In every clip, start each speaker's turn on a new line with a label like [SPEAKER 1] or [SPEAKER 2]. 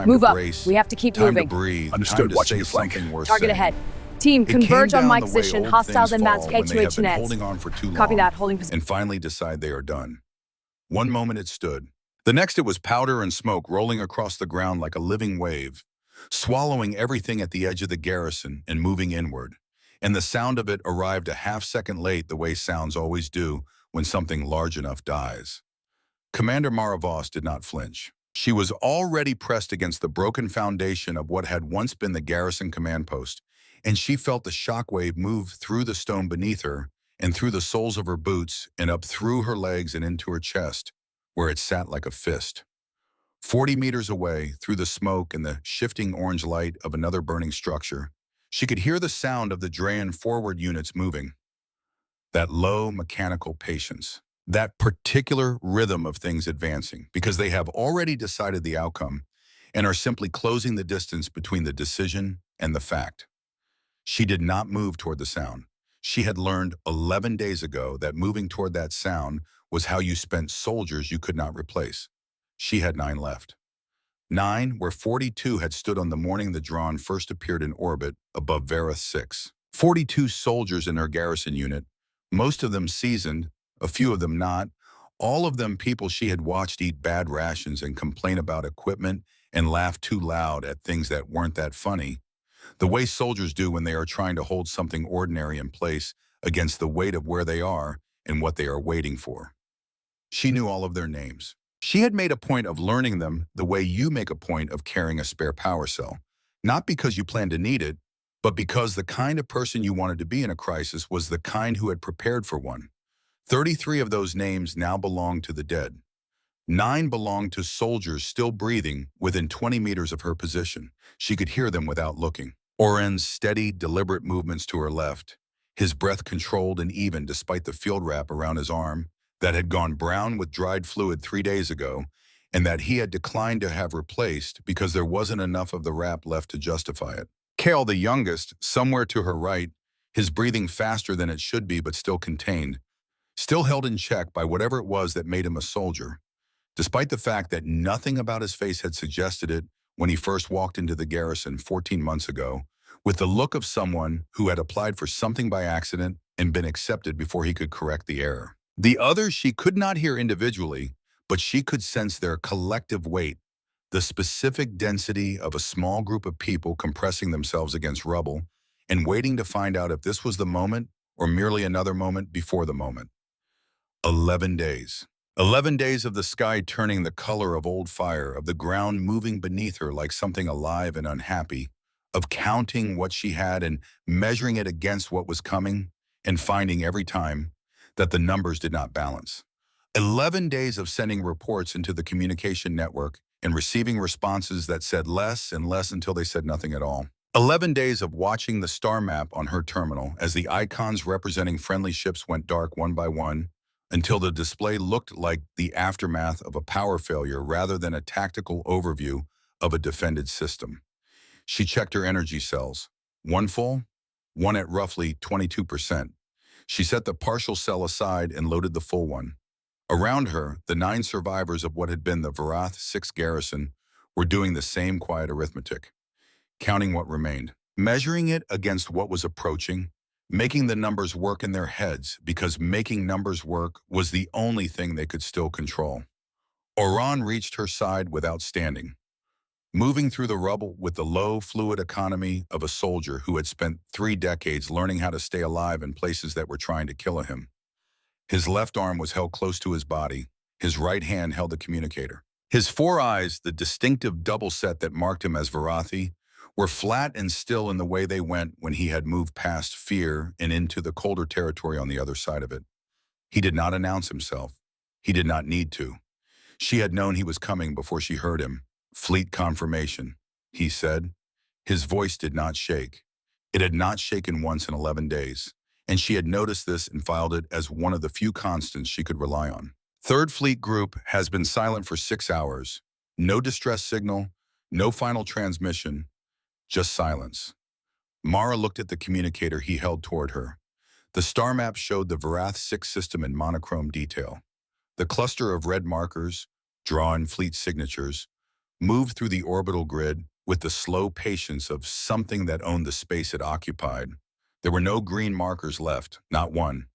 [SPEAKER 1] Move
[SPEAKER 2] to
[SPEAKER 1] up.
[SPEAKER 2] brace,
[SPEAKER 1] We have to keep
[SPEAKER 2] time
[SPEAKER 1] moving.
[SPEAKER 2] to breathe,
[SPEAKER 3] Understood.
[SPEAKER 2] time to
[SPEAKER 3] Watching
[SPEAKER 2] say
[SPEAKER 3] your flank.
[SPEAKER 2] something worth
[SPEAKER 1] Target
[SPEAKER 2] saying.
[SPEAKER 1] ahead. Team,
[SPEAKER 2] It came
[SPEAKER 1] converge on
[SPEAKER 2] down
[SPEAKER 1] my
[SPEAKER 2] the way
[SPEAKER 1] position.
[SPEAKER 2] old
[SPEAKER 1] Hostiles
[SPEAKER 2] things
[SPEAKER 1] and Mats
[SPEAKER 2] fall when they have
[SPEAKER 1] K2H
[SPEAKER 2] been
[SPEAKER 1] nets.
[SPEAKER 2] holding on for too
[SPEAKER 1] Copy
[SPEAKER 2] long
[SPEAKER 1] that. Holding position.
[SPEAKER 2] and finally decide they are done. One moment it stood. The next it was powder and smoke rolling across the ground like a living wave, swallowing everything at the edge of the garrison and moving inward. And the sound of it arrived a half-second late the way sounds always do when something large enough dies. Commander Mara Voss did not flinch. She was already pressed against the broken foundation of what had once been the garrison command post, and she felt the shockwave move through the stone beneath her and through the soles of her boots and up through her legs and into her chest, where it sat like a fist. 40 meters away, through the smoke and the shifting orange light of another burning structure, she could hear the sound of the Drayan forward units moving. That low mechanical patience, that particular rhythm of things advancing, because they have already decided the outcome and are simply closing the distance between the decision and the fact. She did not move toward the sound. She had learned 11 days ago that moving toward that sound was how you spent soldiers you could not replace. She had 9 left. 9, where 42 had stood on the morning the Drawn first appeared in orbit above Vareth 6. 42 soldiers in her garrison unit, most of them seasoned, a few of them not, all of them people she had watched eat bad rations and complain about equipment and laugh too loud at things that weren't that funny, the way soldiers do when they are trying to hold something ordinary in place against the weight of where they are and what they are waiting for. She knew all of their names. She had made a point of learning them the way you make a point of carrying a spare power cell, not because you planned to need it, but because the kind of person you wanted to be in a crisis was the kind who had prepared for one. 33 of those names now belonged to the dead. 9 belonged to soldiers still breathing within 20 meters of her position. She could hear them without looking. Oren's steady, deliberate movements to her left, his breath controlled and even despite the field wrap around his arm that had gone brown with dried fluid 3 days ago and that he had declined to have replaced because there wasn't enough of the wrap left to justify it. Kale, the youngest, somewhere to her right, his breathing faster than it should be but still contained, still held in check by whatever it was that made him a soldier, despite the fact that nothing about his face had suggested it when he first walked into the garrison 14 months ago, with the look of someone who had applied for something by accident and been accepted before he could correct the error. The others she could not hear individually, but she could sense their collective weight, the specific density of a small group of people compressing themselves against rubble and waiting to find out if this was the moment or merely another moment before the moment. 11 days. 11 days of the sky turning the color of old fire, of the ground moving beneath her like something alive and unhappy, of counting what she had and measuring it against what was coming and finding every time that the numbers did not balance. 11 days of sending reports into the communication network and receiving responses that said less and less until they said nothing at all. 11 days of watching the star map on her terminal as the icons representing friendly ships went dark one by one, until the display looked like the aftermath of a power failure rather than a tactical overview of a defended system. She checked her energy cells. 1 full, 1 at roughly 22%. She set the partial cell aside and loaded the full one. Around her, the 9 survivors of what had been the Varath 6 garrison were doing the same quiet arithmetic, counting what remained, measuring it against what was approaching, making the numbers work in their heads because making numbers work was the only thing they could still control. Oran reached her side without standing, moving through the rubble with the low fluid economy of a soldier who had spent 3 decades learning how to stay alive in places that were trying to kill him. His left arm was held close to his body. His right hand held the communicator. His 4 eyes, the distinctive double set that marked him as Varathi, were flat and still in the way they went when he had moved past fear and into the colder territory on the other side of it. He did not announce himself. He did not need to. She had known he was coming before she heard him. Fleet confirmation, he said. His voice did not shake. It had not shaken once in 11 days, and she had noticed this and filed it as one of the few constants she could rely on. 3rd Fleet Group has been silent for 6 hours. No distress signal, no final transmission, just silence. Mara looked at the communicator he held toward her. The star map showed the Varath 6 system in monochrome detail. The cluster of red markers, drawn fleet signatures, moved through the orbital grid with the slow patience of something that owned the space it occupied. There were no green markers left, not one.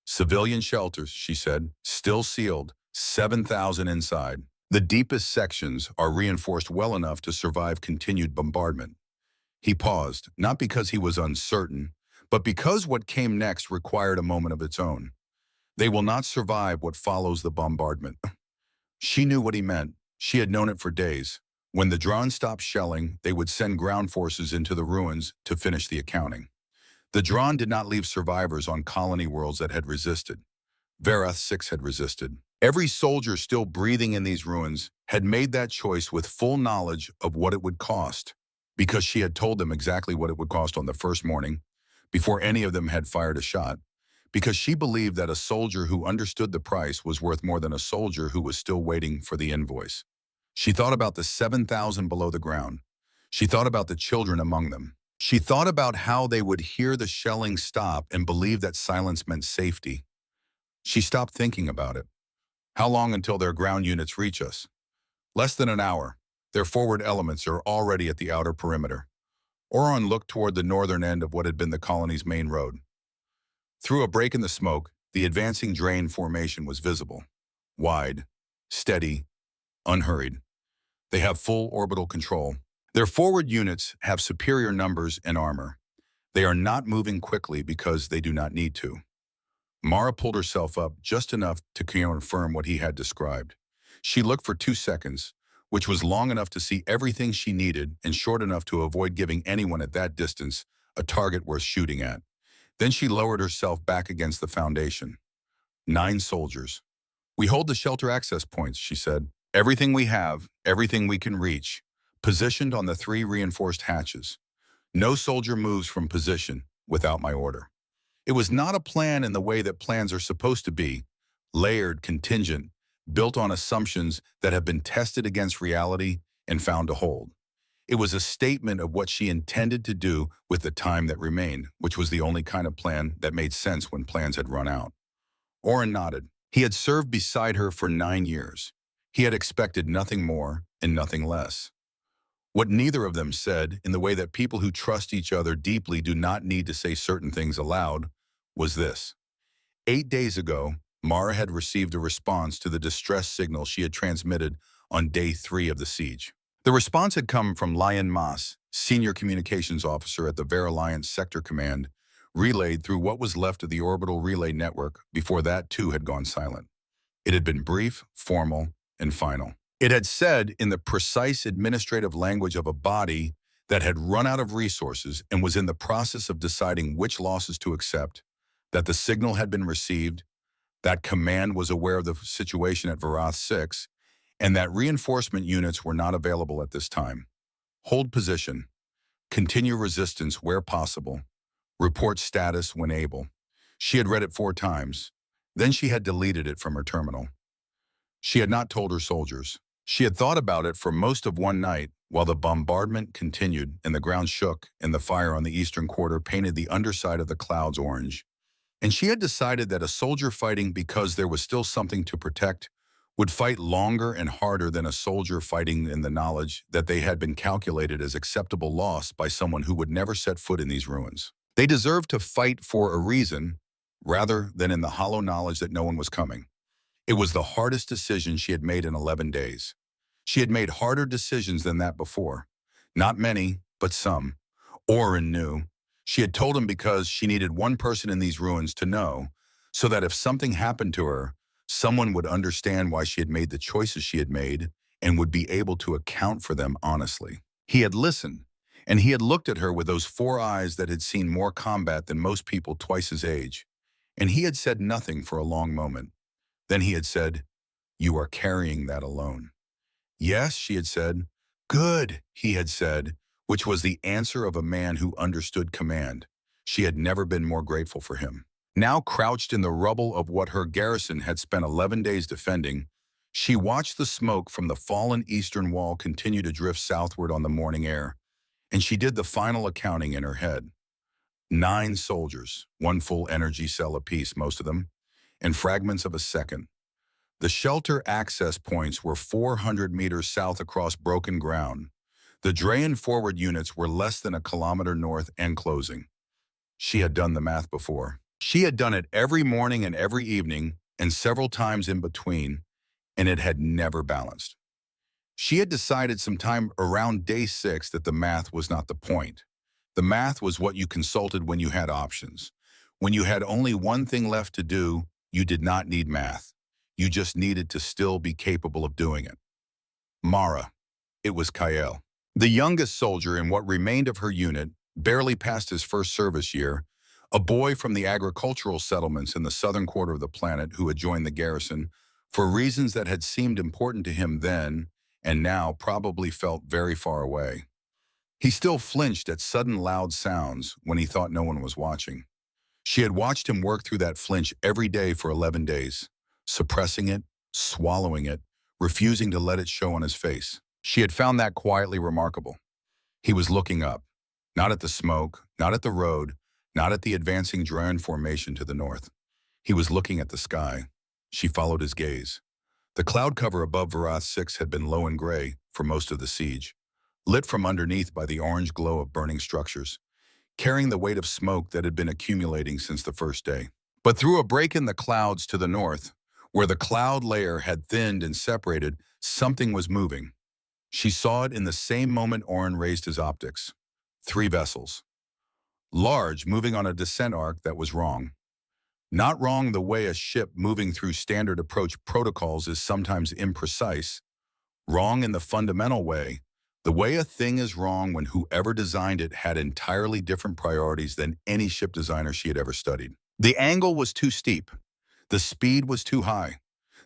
[SPEAKER 2] Civilian shelters, she said, still sealed, 7,000 inside. The deepest sections are reinforced well enough to survive continued bombardment. He paused, not because he was uncertain, but because what came next required a moment of its own. They will not survive what follows the bombardment. She knew what he meant. She had known it for days. When the drone stopped shelling, they would send ground forces into the ruins to finish the accounting. The drone did not leave survivors on colony worlds that had resisted. Verath 6 had resisted. Every soldier still breathing in these ruins had made that choice with full knowledge of what it would cost, because she had told them exactly what it would cost on the first morning, before any of them had fired a shot, because she believed that a soldier who understood the price was worth more than a soldier who was still waiting for the invoice. She thought about the 7,000 below the ground. She thought about the children among them. She thought about how they would hear the shelling stop and believe that silence meant safety. She stopped thinking about it. How long until their ground units reach us? Less than an hour. Their forward elements are already at the outer perimeter. Oron looked toward the northern end of what had been the colony's main road. Through a break in the smoke, the advancing drain formation was visible. Wide, steady, unhurried. They have full orbital control. Their forward units have superior numbers and armor. They are not moving quickly because they do not need to. Mara pulled herself up just enough to confirm what he had described. She looked for 2 seconds, which was long enough to see everything she needed and short enough to avoid giving anyone at that distance a target worth shooting at. Then she lowered herself back against the foundation. 9 soldiers. We hold the shelter access points, she said. Everything we have, everything we can reach, positioned on the 3 reinforced hatches. No soldier moves from position without my order. It was not a plan in the way that plans are supposed to be, layered, contingent, built on assumptions that have been tested against reality and found to hold. It was a statement of what she intended to do with the time that remained, which was the only kind of plan that made sense when plans had run out. Oren nodded. He had served beside her for 9 years. He had expected nothing more and nothing less. What neither of them said, in the way that people who trust each other deeply do not need to say certain things aloud, was this. 8 days ago, Mara had received a response to the distress signal she had transmitted on day 3 of the siege. The response had come from Lion Mas, senior communications officer at the Ver-Alliance Sector Command, relayed through what was left of the orbital relay network before that too had gone silent. It had been brief, formal, and final. It had said, in the precise administrative language of a body that had run out of resources and was in the process of deciding which losses to accept, that the signal had been received, that command was aware of the situation at Verath 6, and that reinforcement units were not available at this time. Hold position. Continue resistance where possible. Report status when able. She had read it 4 times. Then she had deleted it from her terminal. She had not told her soldiers. She had thought about it for most of one night while the bombardment continued and the ground shook and the fire on the eastern quarter painted the underside of the clouds orange. And she had decided that a soldier fighting because there was still something to protect would fight longer and harder than a soldier fighting in the knowledge that they had been calculated as acceptable loss by someone who would never set foot in these ruins. They deserved to fight for a reason rather than in the hollow knowledge that no one was coming. It was the hardest decision she had made in 11 days. She had made harder decisions than that before. Not many, but some. Oren knew. She had told him because she needed one person in these ruins to know, so that if something happened to her, someone would understand why she had made the choices she had made and would be able to account for them honestly. He had listened, and he had looked at her with those 4 eyes that had seen more combat than most people twice his age, and he had said nothing for a long moment. Then he had said, "You are carrying that alone." "Yes," she had said. "Good," he had said, which was the answer of a man who understood command. She had never been more grateful for him. Now crouched in the rubble of what her garrison had spent 11 days defending, she watched the smoke from the fallen eastern wall continue to drift southward on the morning air, and she did the final accounting in her head. 9 soldiers, 1 full energy cell apiece, most of them, and fragments of a second. The shelter access points were 400 meters south across broken ground. The Drayan forward units were less than a kilometer north and closing. She had done the math before. She had done it every morning and every evening, and several times in between, and it had never balanced. She had decided sometime around day 6 that the math was not the point. The math was what you consulted when you had options. When you had only one thing left to do, you did not need math. You just needed to still be capable of doing it. Mara. It was Kyle. The youngest soldier in what remained of her unit, barely past his first service year, a boy from the agricultural settlements in the southern quarter of the planet who had joined the garrison for reasons that had seemed important to him then and now probably felt very far away. He still flinched at sudden loud sounds when he thought no one was watching. She had watched him work through that flinch every day for 11 days, suppressing it, swallowing it, refusing to let it show on his face. She had found that quietly remarkable. He was looking up, not at the smoke, not at the road, not at the advancing Drayan formation to the north. He was looking at the sky. She followed his gaze. The cloud cover above Varath 6 had been low and gray for most of the siege, lit from underneath by the orange glow of burning structures, carrying the weight of smoke that had been accumulating since the first day. But through a break in the clouds to the north, where the cloud layer had thinned and separated, something was moving. She saw it in the same moment Oren raised his optics. 3 vessels. Large, moving on a descent arc that was wrong. Not wrong the way a ship moving through standard approach protocols is sometimes imprecise. Wrong in the fundamental way, the way a thing is wrong when whoever designed it had entirely different priorities than any ship designer she had ever studied. The angle was too steep. The speed was too high.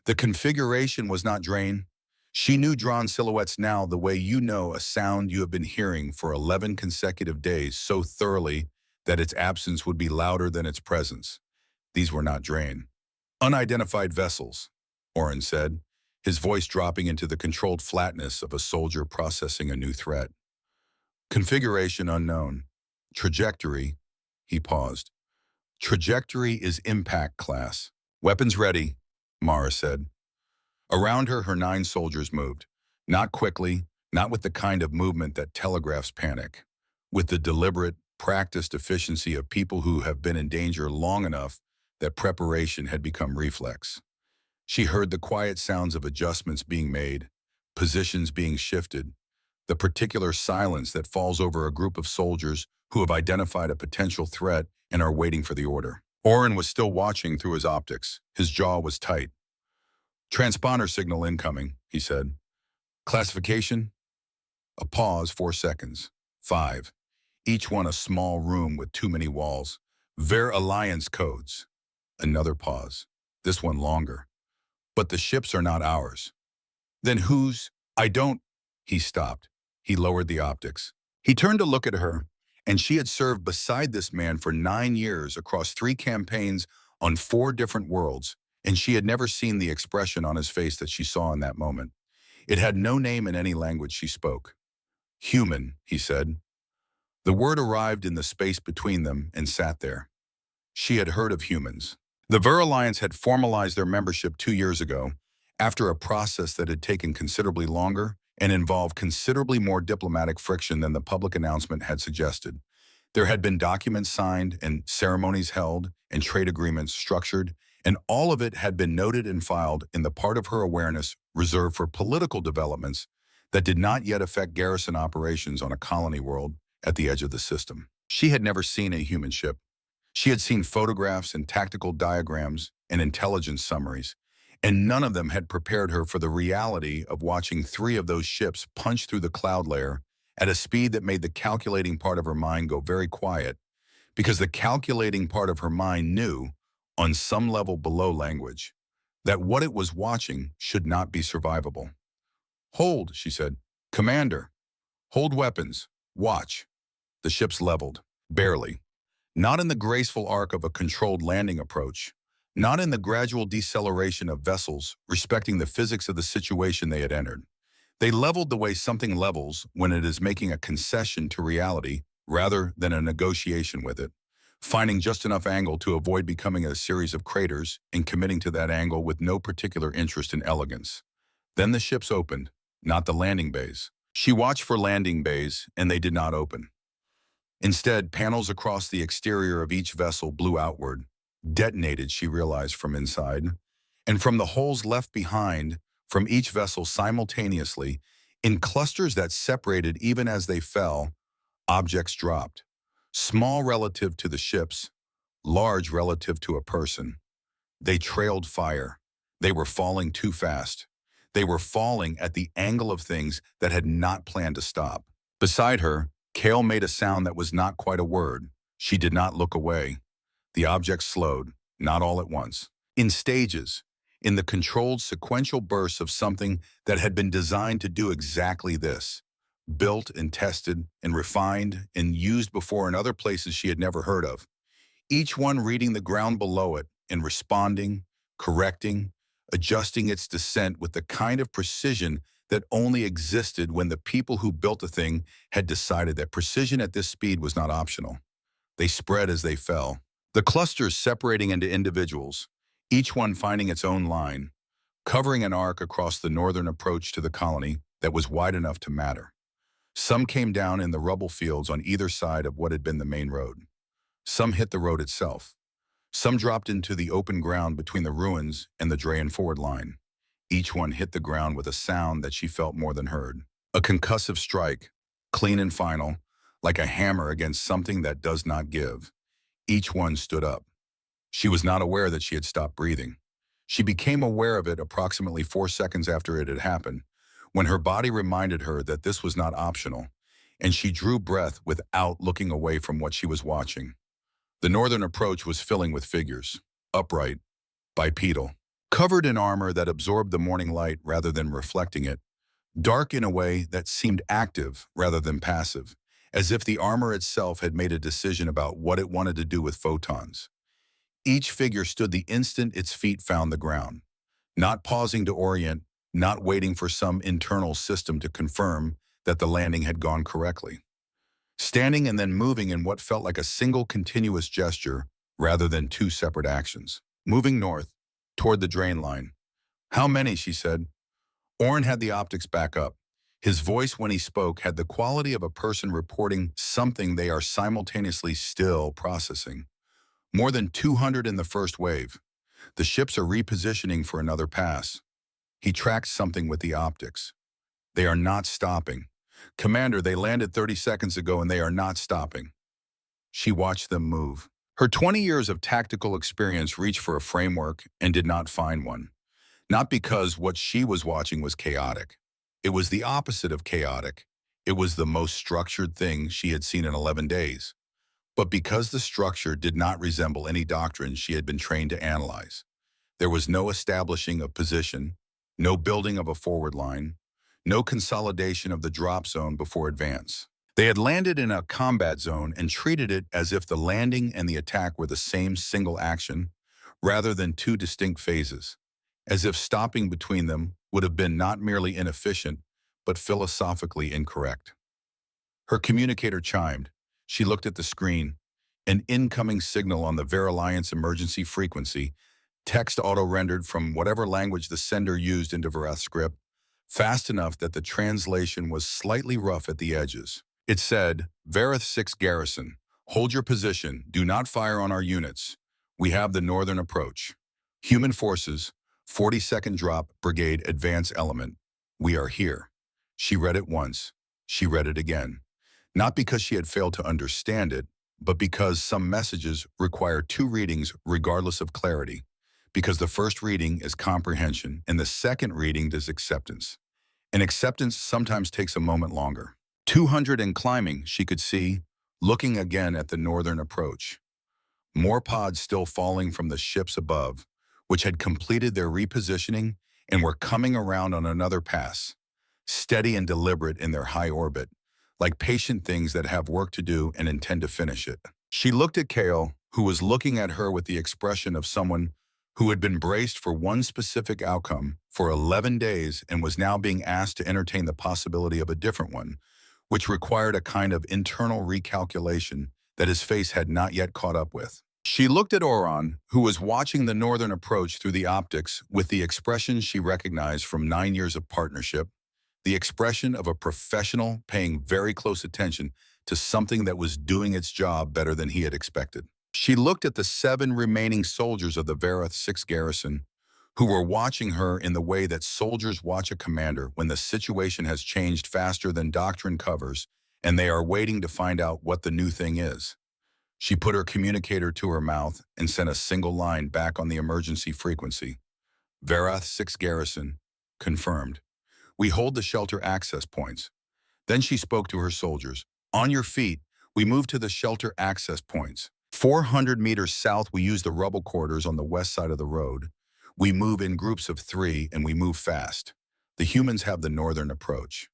[SPEAKER 2] The configuration was not Drayan. She knew drawn silhouettes now the way you know a sound you have been hearing for 11 consecutive days so thoroughly that its absence would be louder than its presence. These were not Drayan. Unidentified vessels, Oren said, his voice dropping into the controlled flatness of a soldier processing a new threat. Configuration unknown. Trajectory, he paused. Trajectory is impact class. Weapons ready, Mara said. Around her, her 9 soldiers moved. Not quickly, not with the kind of movement that telegraphs panic. With the deliberate, practiced efficiency of people who have been in danger long enough that preparation had become reflex. She heard the quiet sounds of adjustments being made, positions being shifted, the particular silence that falls over a group of soldiers who have identified a potential threat and are waiting for the order. Oren was still watching through his optics. His jaw was tight. Transponder signal incoming, he said. Classification? A pause, 4 seconds. 5. Each one a small room with too many walls. Ver Alliance codes. Another pause. This one longer. But the ships are not ours. Then whose? I don't. He stopped. He lowered the optics. He turned to look at her, and she had served beside this man for 9 years across 3 campaigns on 4 different worlds, and she had never seen the expression on his face that she saw in that moment. It had no name in any language she spoke. Human, he said. The word arrived in the space between them and sat there. She had heard of humans. The Ver Alliance had formalized their membership 2 years ago, after a process that had taken considerably longer and involved considerably more diplomatic friction than the public announcement had suggested. There had been documents signed and ceremonies held and trade agreements structured, and all of it had been noted and filed in the part of her awareness reserved for political developments that did not yet affect garrison operations on a colony world at the edge of the system. She had never seen a human ship. She had seen photographs and tactical diagrams and intelligence summaries, and none of them had prepared her for the reality of watching 3 of those ships punch through the cloud layer at a speed that made the calculating part of her mind go very quiet, because the calculating part of her mind knew, on some level below language, that what it was watching should not be survivable. Hold, she said. Commander. Hold weapons. Watch. The ships leveled. Barely. Not in the graceful arc of a controlled landing approach. Not in the gradual deceleration of vessels respecting the physics of the situation they had entered. They leveled the way something levels when it is making a concession to reality rather than a negotiation with it. finding just enough angle to avoid becoming a series of craters and committing to that angle with no particular interest in elegance. Then the ships opened, not the landing bays. She watched for landing bays, and they did not open. Instead, panels across the exterior of each vessel blew outward, detonated, she realized, from inside. And from the holes left behind from each vessel simultaneously, in clusters that separated even as they fell, objects dropped. Small relative to the ships, large relative to a person. They trailed fire. They were falling too fast. They were falling at the angle of things that had not planned to stop. Beside her, Kale made a sound that was not quite a word. She did not look away. The objects slowed, not all at once. In stages, in the controlled sequential bursts of something that had been designed to do exactly this. Built and tested and refined and used before in other places she had never heard of. Each one reading the ground below it and responding, correcting, adjusting its descent with the kind of precision that only existed when the people who built the thing had decided that precision at this speed was not optional. They spread as they fell, the clusters separating into individuals, each one finding its own line, covering an arc across the northern approach to the colony that was wide enough to matter. Some came down in the rubble fields on either side of what had been the main road. Some hit the road itself. Some dropped into the open ground between the ruins and the Drayan forward line. Each one hit the ground with a sound that she felt more than heard. A concussive strike, clean and final, like a hammer against something that does not give. Each one stood up. She was not aware that she had stopped breathing. She became aware of it approximately 4 seconds after it had happened, when her body reminded her that this was not optional, and she drew breath without looking away from what she was watching. The northern approach was filling with figures, upright, bipedal, covered in armor that absorbed the morning light rather than reflecting it, dark in a way that seemed active rather than passive, as if the armor itself had made a decision about what it wanted to do with photons. Each figure stood the instant its feet found the ground, not pausing to orient, not waiting for some internal system to confirm that the landing had gone correctly. Standing and then moving in what felt like a single continuous gesture rather than two separate actions. Moving north, toward the drain line. "How many?" she said. Orrin had the optics back up. His voice when he spoke had the quality of a person reporting something they are simultaneously still processing. "More than 200 in the first wave. The ships are repositioning for another pass." He tracked something with the optics. "They are not stopping. Commander, they landed 30 seconds ago and they are not stopping." She watched them move. Her 20 years of tactical experience reached for a framework and did not find one. Not because what she was watching was chaotic. It was the opposite of chaotic. It was the most structured thing she had seen in 11 days. But because the structure did not resemble any doctrine she had been trained to analyze. There was no establishing of position, no building of a forward line, no consolidation of the drop zone before advance. They had landed in a combat zone and treated it as if the landing and the attack were the same single action, rather than two distinct phases, as if stopping between them would have been not merely inefficient, but philosophically incorrect. Her communicator chimed. She looked at the screen. An incoming signal on the Veralliance emergency frequency, text auto-rendered from whatever language the sender used into Verath script, fast enough that the translation was slightly rough at the edges. It said, "Verath 6 Garrison, hold your position. Do not fire on our units. We have the northern approach. Human forces, 42nd Drop Brigade Advance Element. We are here." She read it once. She read it again. Not because she had failed to understand it, but because some messages require two readings regardless of clarity. Because the first reading is comprehension and the second reading is acceptance. And acceptance sometimes takes a moment longer. 200 and climbing, she could see, looking again at the northern approach. More pods still falling from the ships above, which had completed their repositioning and were coming around on another pass, steady and deliberate in their high orbit, like patient things that have work to do and intend to finish it. She looked at Kale, who was looking at her with the expression of someone who had been braced for one specific outcome for 11 days and was now being asked to entertain the possibility of a different one, which required a kind of internal recalculation that his face had not yet caught up with. She looked at Oron, who was watching the northern approach through the optics with the expression she recognized from 9 years of partnership, the expression of a professional paying very close attention to something that was doing its job better than he had expected. She looked at the 7 remaining soldiers of the Verath 6 garrison, who were watching her in the way that soldiers watch a commander when the situation has changed faster than doctrine covers, and they are waiting to find out what the new thing is. She put her communicator to her mouth and sent a single line back on the emergency frequency. Verath 6 garrison, confirmed. We hold the shelter access points. Then she spoke to her soldiers. On your feet, we move to the shelter access points. 400 meters south, we use the rubble quarters on the west side of the road. We move in groups of 3 and we move fast. The humans have the northern approach.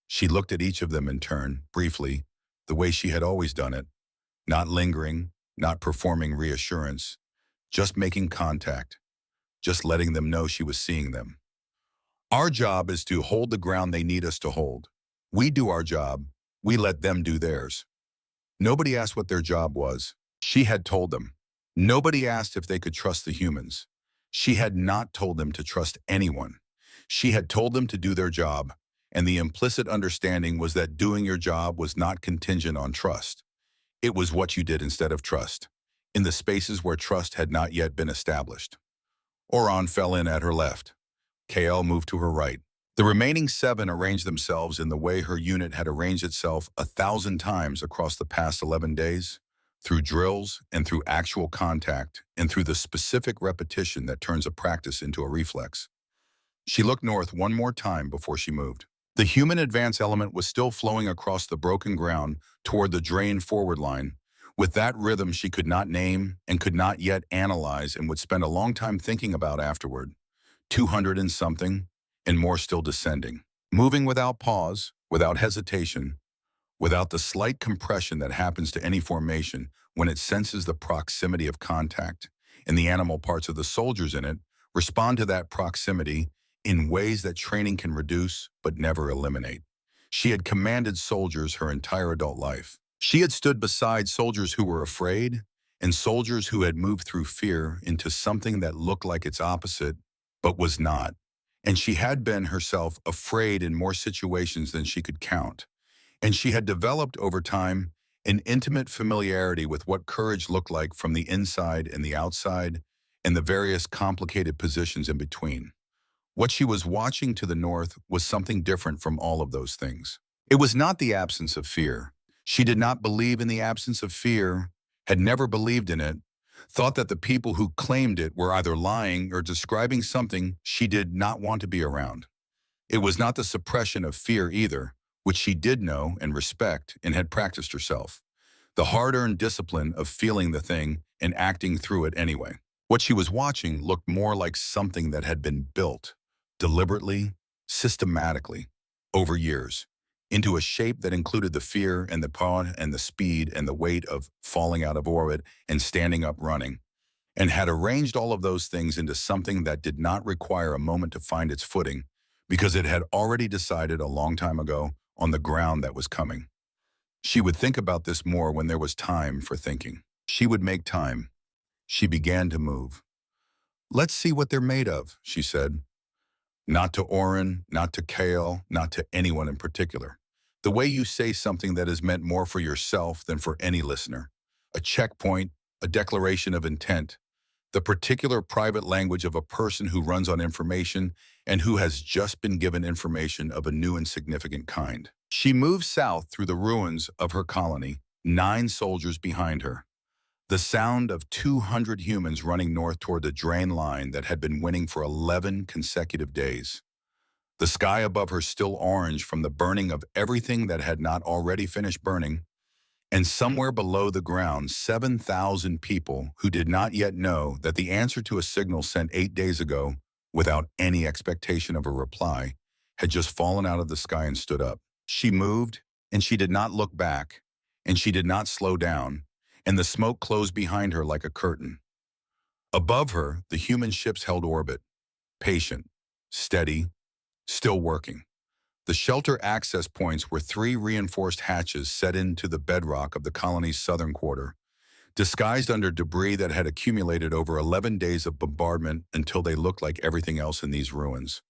[SPEAKER 2] She looked at each of them in turn, briefly, the way she had always done it, not lingering, not performing reassurance, just making contact, just letting them know she was seeing them. Our job is to hold the ground they need us to hold. We do our job, we let them do theirs. Nobody asked what their job was. She had told them. Nobody asked if they could trust the humans. She had not told them to trust anyone. She had told them to do their job, and the implicit understanding was that doing your job was not contingent on trust. It was what you did instead of trust, in the spaces where trust had not yet been established. Oron fell in at her left. KL moved to her right. The remaining 7 arranged themselves in the way her unit had arranged itself 1,000 times across the past 11 days, through drills and through actual contact and through the specific repetition that turns a practice into a reflex. She looked north one more time before she moved. The human advance element was still flowing across the broken ground toward the drain forward line, with that rhythm she could not name and could not yet analyze and would spend a long time thinking about afterward. 200 and something, and more still descending. Moving without pause, without hesitation, without the slight compression that happens to any formation when it senses the proximity of contact, and the animal parts of the soldiers in it respond to that proximity in ways that training can reduce but never eliminate. She had commanded soldiers her entire adult life. She had stood beside soldiers who were afraid and soldiers who had moved through fear into something that looked like its opposite but was not. And she had been herself afraid in more situations than she could count. And she had developed over time an intimate familiarity with what courage looked like from the inside and the outside and the various complicated positions in between. What she was watching to the north was something different from all of those things. It was not the absence of fear. She did not believe in the absence of fear, had never believed in it, thought that the people who claimed it were either lying or describing something she did not want to be around. It was not the suppression of fear either, which she did know and respect and had practiced herself. The hard-earned discipline of feeling the thing and acting through it anyway. What she was watching looked more like something that had been built, deliberately, systematically, over years, into a shape that included the fear and the power and the speed and the weight of falling out of orbit and standing up running, and had arranged all of those things into something that did not require a moment to find its footing, because it had already decided a long time ago on the ground that was coming. She would think about this more when there was time for thinking. She would make time. She began to move. "Let's see what they're made of," she said. Not to Oren, not to Kale, not to anyone in particular. The way you say something that is meant more for yourself than for any listener. A checkpoint, a declaration of intent, the particular private language of a person who runs on information and who has just been given information of a new and significant kind. She moved south through the ruins of her colony, 9 soldiers behind her. The sound of 200 humans running north toward the drain line that had been winning for 11 consecutive days. The sky above her still orange from the burning of everything that had not already finished burning, and somewhere below the ground, 7,000 people who did not yet know that the answer to a signal sent 8 days ago, without any expectation of a reply, had just fallen out of the sky and stood up. She moved, and she did not look back, and she did not slow down, and the smoke closed behind her like a curtain. Above her, the human ships held orbit, patient, steady, still working. The shelter access points were three reinforced hatches set into the bedrock of the colony's southern quarter, disguised under debris that had accumulated over 11 days of bombardment until they looked like everything else in these ruins,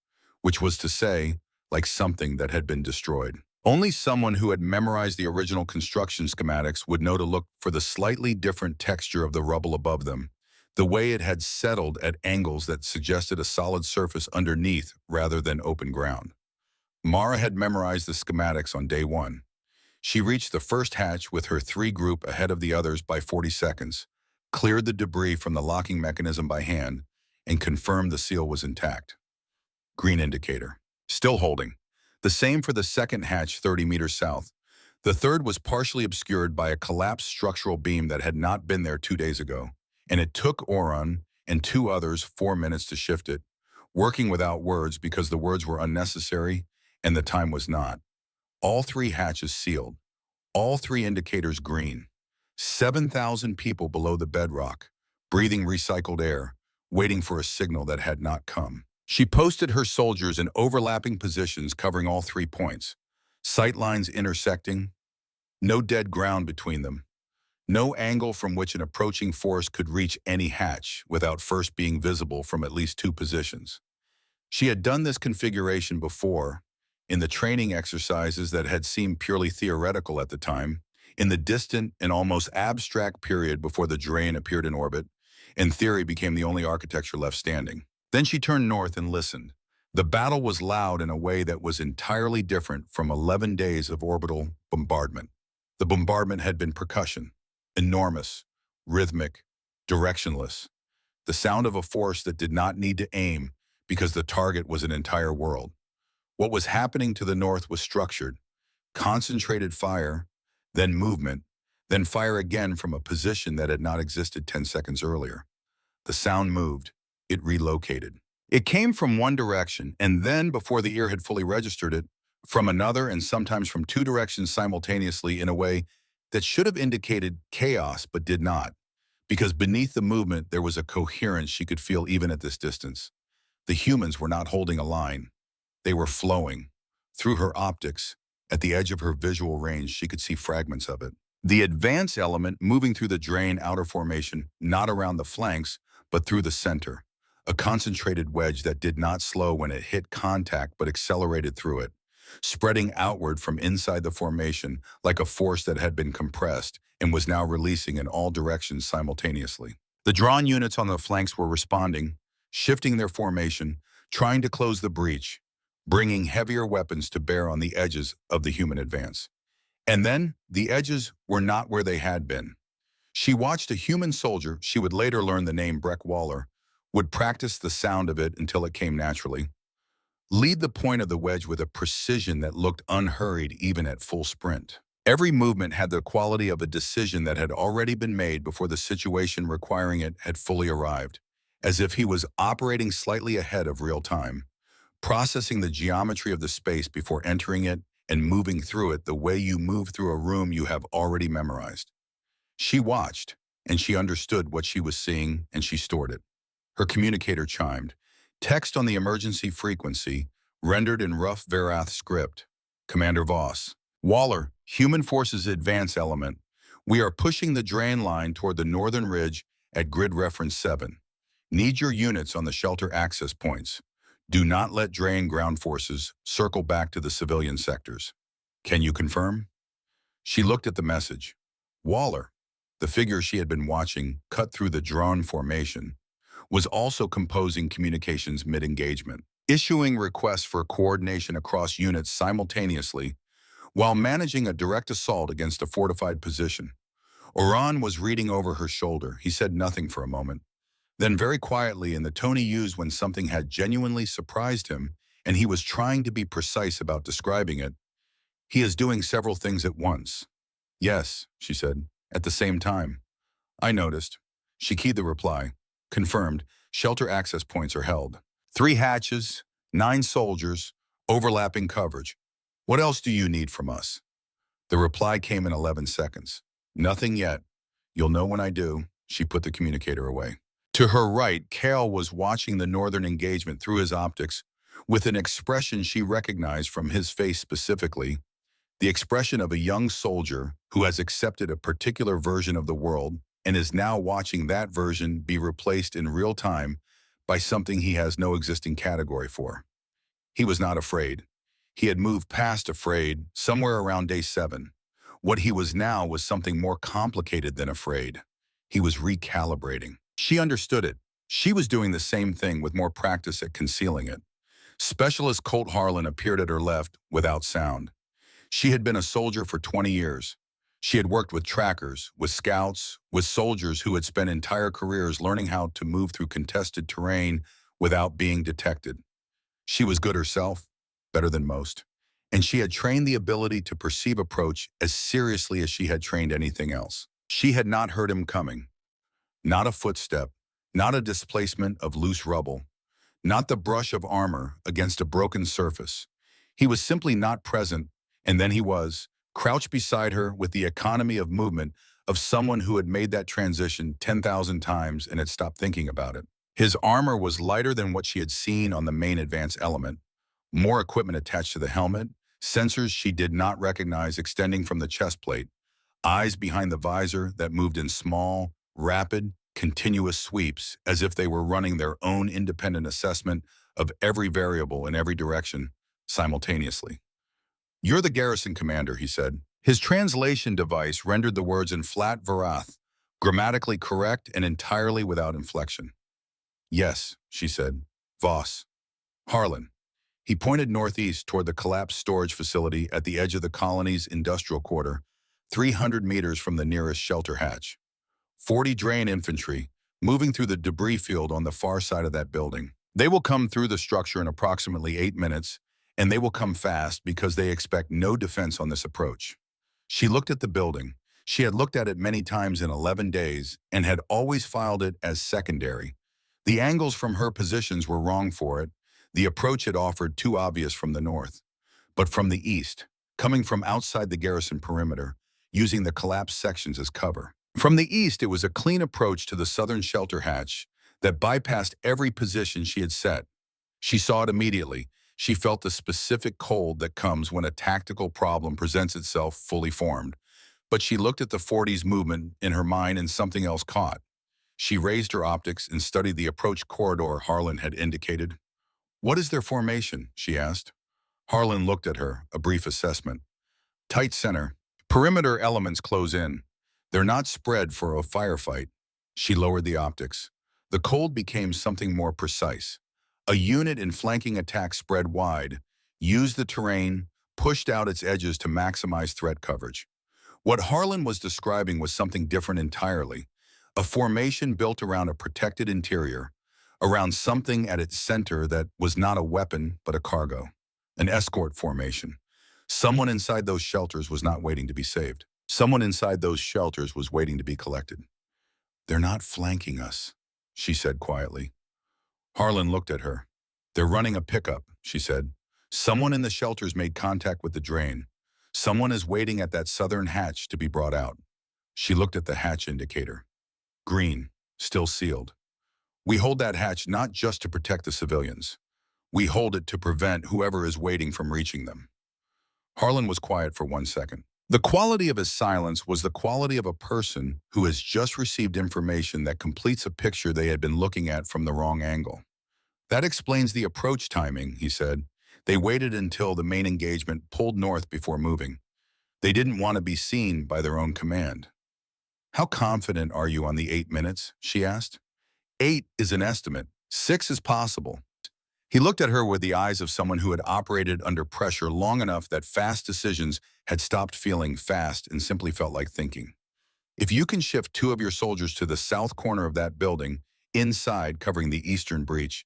[SPEAKER 2] which was to say, like something that had been destroyed. Only someone who had memorized the original construction schematics would know to look for the slightly different texture of the rubble above them, the way it had settled at angles that suggested a solid surface underneath rather than open ground. Mara had memorized the schematics on day one. She reached the first hatch with her three group ahead of the others by 40 seconds, cleared the debris from the locking mechanism by hand, and confirmed the seal was intact. Green indicator. Still holding. The same for the second hatch 30 meters south. The third was partially obscured by a collapsed structural beam that had not been there 2 days ago, and it took Oron and two others 4 minutes to shift it, working without words because the words were unnecessary and the time was not. All three hatches sealed. All three indicators green. 7,000 people below the bedrock, breathing recycled air, waiting for a signal that had not come. She posted her soldiers in overlapping positions covering all 3 points. Sight lines intersecting. No dead ground between them. No angle from which an approaching force could reach any hatch without first being visible from at least 2 positions. She had done this configuration before, in the training exercises that had seemed purely theoretical at the time, in the distant and almost abstract period before the Drain appeared in orbit, and theory became the only architecture left standing. Then she turned north and listened. The battle was loud in a way that was entirely different from 11 days of orbital bombardment. The bombardment had been percussion, enormous, rhythmic, directionless, the sound of a force that did not need to aim because the target was an entire world. What was happening to the north was structured, concentrated fire, then movement, then fire again from a position that had not existed 10 seconds earlier. The sound moved. It relocated. It came from one direction, and then, before the ear had fully registered it, from another and sometimes from 2 directions simultaneously in a way that should have indicated chaos but did not, because beneath the movement there was a coherence she could feel even at this distance. The humans were not holding a line. They were flowing. Through her optics, at the edge of her visual range, she could see fragments of it. The advance element moving through the Drain outer formation, not around the flanks, but through the center. A concentrated wedge that did not slow when it hit contact but accelerated through it, spreading outward from inside the formation like a force that had been compressed and was now releasing in all directions simultaneously. The drawn units on the flanks were responding, shifting their formation, trying to close the breach, bringing heavier weapons to bear on the edges of the human advance. And then, the edges were not where they had been. She watched a human soldier, she would later learn the name Breck Waller, would practice the sound of it until it came naturally, lead the point of the wedge with a precision that looked unhurried even at full sprint. Every movement had the quality of a decision that had already been made before the situation requiring it had fully arrived, as if he was operating slightly ahead of real time, processing the geometry of the space before entering it and moving through it the way you move through a room you have already memorized. She watched, and she understood what she was seeing, and she stored it. Her communicator chimed. Text on the emergency frequency, rendered in rough Verath script. Commander Voss. Waller, Human Forces Advance Element. We are pushing the Drain line toward the northern ridge at grid reference 7. Need your units on the shelter access points. Do not let Drain ground forces circle back to the civilian sectors. Can you confirm? She looked at the message. Waller, the figure she had been watching cut through the drone formation, was also composing communications mid-engagement, issuing requests for coordination across units simultaneously while managing a direct assault against a fortified position. Oran was reading over her shoulder. He said nothing for a moment. Then very quietly, in the tone he used when something had genuinely surprised him, and he was trying to be precise about describing it, he is doing several things at once. Yes, she said, at the same time. I noticed. She keyed the reply. Confirmed, shelter access points are held. 3 hatches, 9 soldiers, overlapping coverage. What else do you need from us? The reply came in 11 seconds. Nothing yet. You'll know when I do. She put the communicator away. To her right, Kale was watching the northern engagement through his optics with an expression she recognized from his face specifically, the expression of a young soldier who has accepted a particular version of the world and is now watching that version be replaced in real time by something he has no existing category for. He was not afraid. He had moved past afraid somewhere around day 7. What he was now was something more complicated than afraid. He was recalibrating. She understood it. She was doing the same thing with more practice at concealing it. Specialist Colt Harlan appeared at her left without sound. She had been a soldier for 20 years. She had worked with trackers, with scouts, with soldiers who had spent entire careers learning how to move through contested terrain without being detected. She was good herself, better than most, and she had trained the ability to perceive approach as seriously as she had trained anything else. She had not heard him coming. Not a footstep, not a displacement of loose rubble, not the brush of armor against a broken surface. He was simply not present, and then he was, crouched beside her with the economy of movement of someone who had made that transition 10,000 times and had stopped thinking about it. His armor was lighter than what she had seen on the main advance element, more equipment attached to the helmet, sensors she did not recognize extending from the chest plate, eyes behind the visor that moved in small, rapid, continuous sweeps as if they were running their own independent assessment of every variable in every direction simultaneously. "You're the garrison commander," he said. His translation device rendered the words in flat varath, grammatically correct and entirely without inflection. "Yes," she said. "Voss." "Harlan." He pointed northeast toward the collapsed storage facility at the edge of the colony's industrial quarter, 300 meters from the nearest shelter hatch. 40 drain infantry, moving through the debris field on the far side of that building. They will come through the structure in approximately 8 minutes, and they will come fast because they expect no defense on this approach. She looked at the building. She had looked at it many times in 11 days and had always filed it as secondary. The angles from her positions were wrong for it. The approach had offered too obvious from the north. But from the east, coming from outside the garrison perimeter, using the collapsed sections as cover. From the east, it was a clean approach to the southern shelter hatch that bypassed every position she had set. She saw it immediately. She felt the specific cold that comes when a tactical problem presents itself fully formed. But she looked at the 40's movement in her mind and something else caught. She raised her optics and studied the approach corridor Harlan had indicated. "What is their formation?" she asked. Harlan looked at her, a brief assessment. "Tight center. Perimeter elements close in. They're not spread for a firefight." She lowered the optics. The cold became something more precise. A unit in flanking attack spread wide, used the terrain, pushed out its edges to maximize threat coverage. What Harlan was describing was something different entirely. A formation built around a protected interior, around something at its center that was not a weapon but a cargo. An escort formation. Someone inside those shelters was not waiting to be saved. Someone inside those shelters was waiting to be collected. "They're not flanking us," she said quietly. Harlan looked at her. "They're running a pickup," she said. "Someone in the shelters made contact with the drain. Someone is waiting at that southern hatch to be brought out." She looked at the hatch indicator. Green, still sealed. "We hold that hatch not just to protect the civilians. We hold it to prevent whoever is waiting from reaching them." Harlan was quiet for 1 second. The quality of his silence was the quality of a person who has just received information that completes a picture they had been looking at from the wrong angle. "That explains the approach timing," he said. "They waited until the main engagement pulled north before moving. They didn't want to be seen by their own command." "How confident are you on the 8 minutes?" she asked. 8 is an estimate. 6 is possible." He looked at her with the eyes of someone who had operated under pressure long enough that fast decisions had stopped feeling fast and simply felt like thinking. "If you can shift 2 of your soldiers to the south corner of that building, inside covering the eastern breach,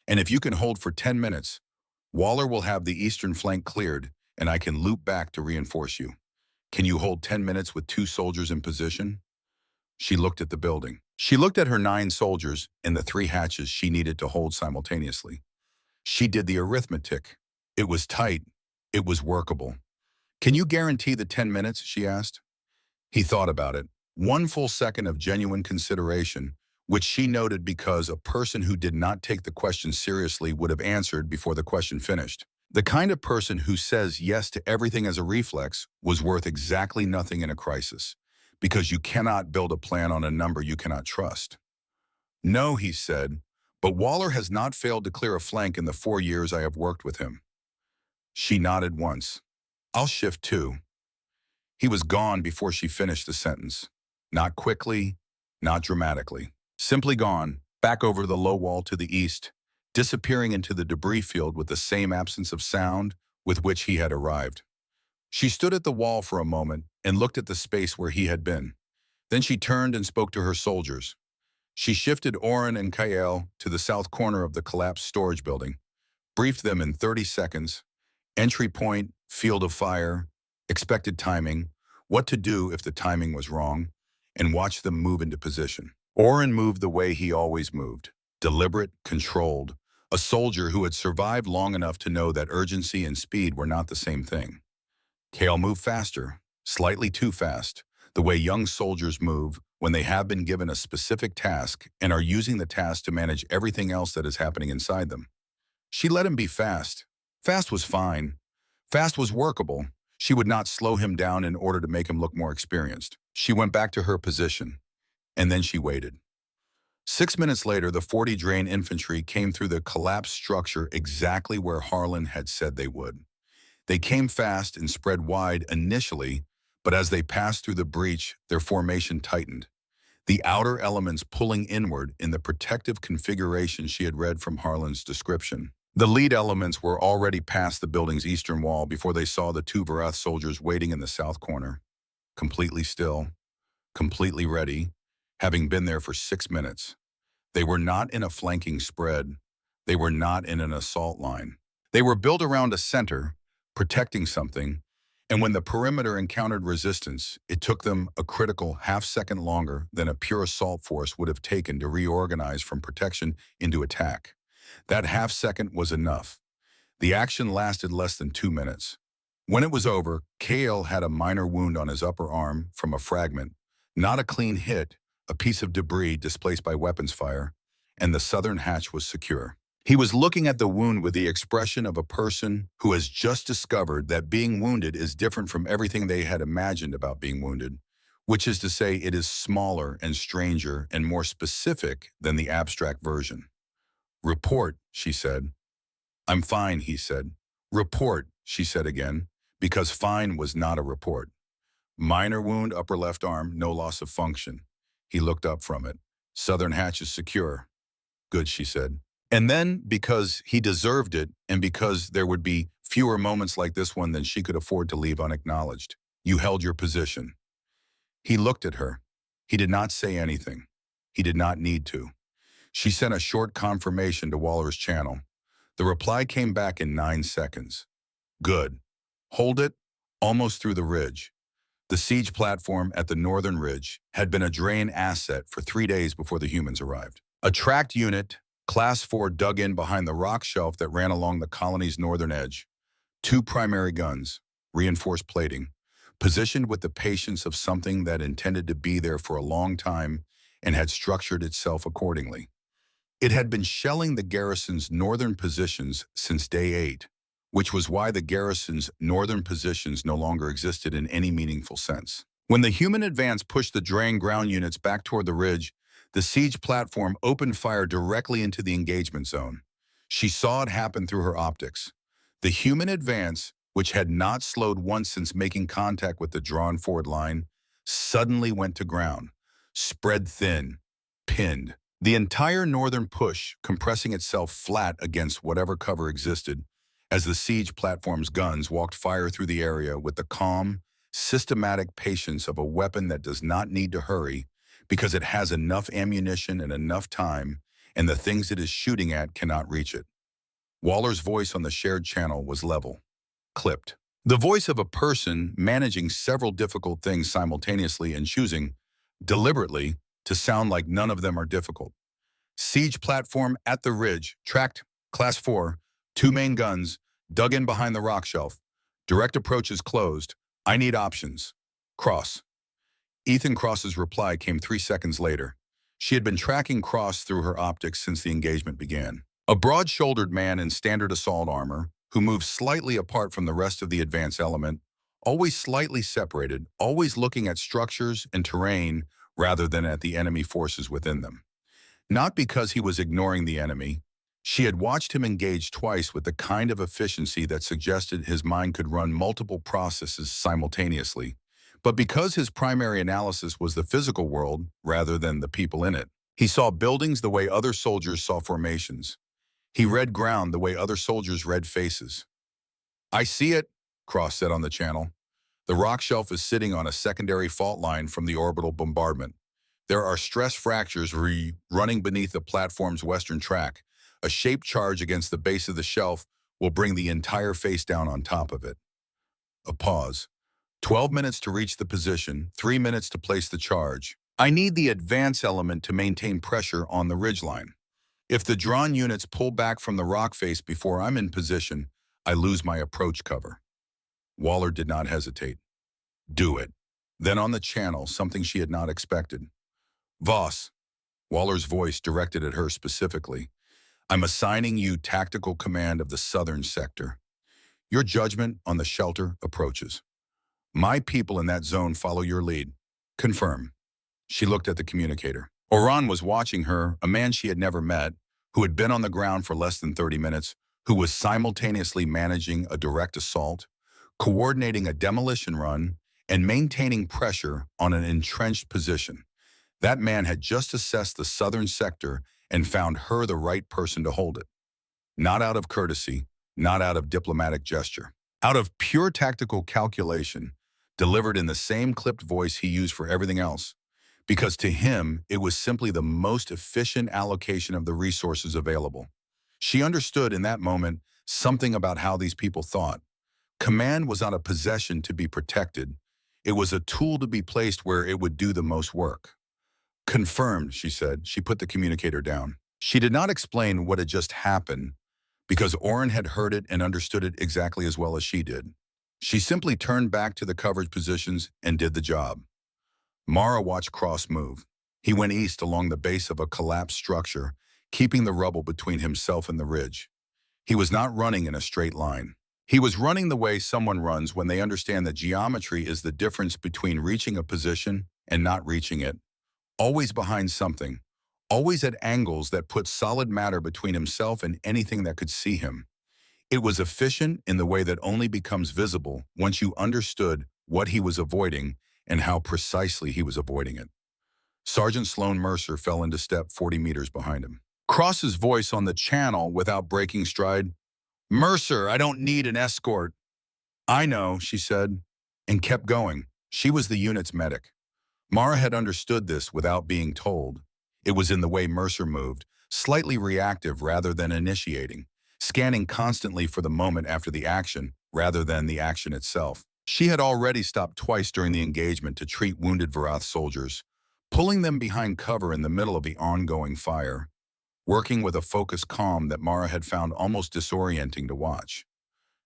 [SPEAKER 2] and if you can hold for 10 minutes, Waller will have the eastern flank cleared, and I can loop back to reinforce you. Can you hold 10 minutes with 2 soldiers in position?" She looked at the building. She looked at her 9 soldiers and the 3 hatches she needed to hold simultaneously. She did the arithmetic. It was tight. It was workable. "Can you guarantee the 10 minutes?" she asked. He thought about it. 1 full second of genuine consideration, which she noted because a person who did not take the question seriously would have answered before the question finished. The kind of person who says yes to everything as a reflex was worth exactly nothing in a crisis, because you cannot build a plan on a number you cannot trust. No, he said, but Waller has not failed to clear a flank in the 4 years I have worked with him. She nodded once. I'll shift too. He was gone before she finished the sentence. Not quickly, not dramatically. Simply gone, back over the low wall to the east, disappearing into the debris field with the same absence of sound with which he had arrived. She stood at the wall for a moment and looked at the space where he had been. Then she turned and spoke to her soldiers. She shifted Oren and Kael to the south corner of the collapsed storage building, briefed them in 30 seconds, entry point, field of fire, expected timing, what to do if the timing was wrong, and watched them move into position. Oren moved the way he always moved, deliberate, controlled, a soldier who had survived long enough to know that urgency and speed were not the same thing. Kael moved faster, slightly too fast, the way young soldiers move when they have been given a specific task and are using the task to manage everything else that is happening inside them. She let him be fast. Fast was fine. Fast was workable. She would not slow him down in order to make him look more experienced. She went back to her position, and then she waited. 6 minutes later, the 40 Drain infantry came through the collapsed structure exactly where Harlan had said they would. They came fast and spread wide initially, but as they passed through the breach, their formation tightened, the outer elements pulling inward in the protective configuration she had read from Harlan's description. The lead elements were already past the building's eastern wall before they saw the 2 Varath soldiers waiting in the south corner, completely still, completely ready, having been there for 6 minutes. They were not in a flanking spread. They were not in an assault line. They were built around a center, protecting something, and when the perimeter encountered resistance, it took them a critical half-second longer than a pure assault force would have taken to reorganize from protection into attack. That half-second was enough. The action lasted less than 2 minutes. When it was over, Kael had a minor wound on his upper arm from a fragment, not a clean hit, a piece of debris displaced by weapons fire, and the southern hatch was secure. He was looking at the wound with the expression of a person who has just discovered that being wounded is different from everything they had imagined about being wounded, which is to say it is smaller and stranger and more specific than the abstract version. Report, she said. I'm fine, he said. Report, she said again, because fine was not a report. Minor wound, upper left arm, no loss of function. He looked up from it. Southern hatch is secure. Good, she said. And then, because he deserved it, and because there would be fewer moments like this one than she could afford to leave unacknowledged, you held your position. He looked at her. He did not say anything. He did not need to. She sent a short confirmation to Waller's channel. The reply came back in 9 seconds. Good. Hold it, almost through the ridge. The siege platform at the northern ridge had been a Drain asset for 3 days before the humans arrived. A tracked unit, Class 4, dug in behind the rock shelf that ran along the colony's northern edge. 2 primary guns, reinforced plating, positioned with the patience of something that intended to be there for a long time and had structured itself accordingly. It had been shelling the garrison's northern positions since day 8, which was why the garrison's northern positions no longer existed in any meaningful sense. When the human advance pushed the Drain ground units back toward the ridge, the siege platform opened fire directly into the engagement zone. She saw it happen through her optics. The human advance, which had not slowed once since making contact with the drawn forward line, suddenly went to ground, spread thin, pinned. The entire northern push compressing itself flat against whatever cover existed as the siege platform's guns walked fire through the area with the calm, systematic patience of a weapon that does not need to hurry because it has enough ammunition and enough time, and the things it is shooting at cannot reach it. Waller's voice on the shared channel was level, clipped. The voice of a person managing several difficult things simultaneously and choosing, deliberately, to sound like none of them are difficult. Siege platform at the ridge, tracked, Class 4, 2 main guns, dug in behind the rock shelf. Direct approach is closed. I need options. Cross. Ethan Cross's reply came 3 seconds later. She had been tracking Cross through her optics since the engagement began. A broad-shouldered man in standard assault armor, who moved slightly apart from the rest of the advance element, always slightly separated, always looking at structures and terrain rather than at the enemy forces within them. Not because he was ignoring the enemy. She had watched him engage twice with the kind of efficiency that suggested his mind could run multiple processes simultaneously, but because his primary analysis was the physical world rather than the people in it. He saw buildings the way other soldiers saw formations. He read ground the way other soldiers read faces. "I see it," Cross said on the channel. "The rock shelf is sitting on a secondary fault line from the orbital bombardment. There are stress fractures running beneath the platform's western track. A shaped charge against the base of the shelf will bring the entire face down on top of it." A pause. 12 minutes to reach the position, 3 minutes to place the charge. "I need the advance element to maintain pressure on the ridgeline. If the drawn units pull back from the rock face before I'm in position, I lose my approach cover." Waller did not hesitate. "Do it." Then on the channel, something she had not expected. "Voss," Waller's voice directed at her specifically, "I'm assigning you tactical command of the southern sector. Your judgment on the shelter approaches. My people in that zone follow your lead. Confirm." She looked at the communicator. Oran was watching her, a man she had never met, who had been on the ground for less than 30 minutes, who was simultaneously managing a direct assault, coordinating a demolition run, and maintaining pressure on an entrenched position. That man had just assessed the southern sector and found her the right person to hold it. Not out of courtesy, not out of diplomatic gesture. Out of pure tactical calculation, delivered in the same clipped voice he used for everything else. Because to him, it was simply the most efficient allocation of the resources available. She understood in that moment something about how these people thought. Command was not a possession to be protected. It was a tool to be placed where it would do the most work. "Confirmed," she said. She put the communicator down. She did not explain what had just happened, because Oren had heard it and understood it exactly as well as she did. She simply turned back to the coverage positions and did the job. Mara watched Cross move. He went east along the base of a collapsed structure, keeping the rubble between himself and the ridge. He was not running in a straight line. He was running the way someone runs when they understand that geometry is the difference between reaching a position and not reaching it. Always behind something, always at angles that put solid matter between himself and anything that could see him. It was efficient in the way that only becomes visible once you understood what he was avoiding and how precisely he was avoiding it. Sergeant Sloan Mercer fell into step 40 meters behind him. Cross's voice on the channel without breaking stride. "Mercer, I don't need an escort." "I know," she said, and kept going. She was the unit's medic. Mara had understood this without being told. It was in the way Mercer moved, slightly reactive rather than initiating, scanning constantly for the moment after the action rather than the action itself. She had already stopped twice during the engagement to treat wounded Varath soldiers, pulling them behind cover in the middle of the ongoing fire, working with a focused calm that Mara had found almost disorienting to watch.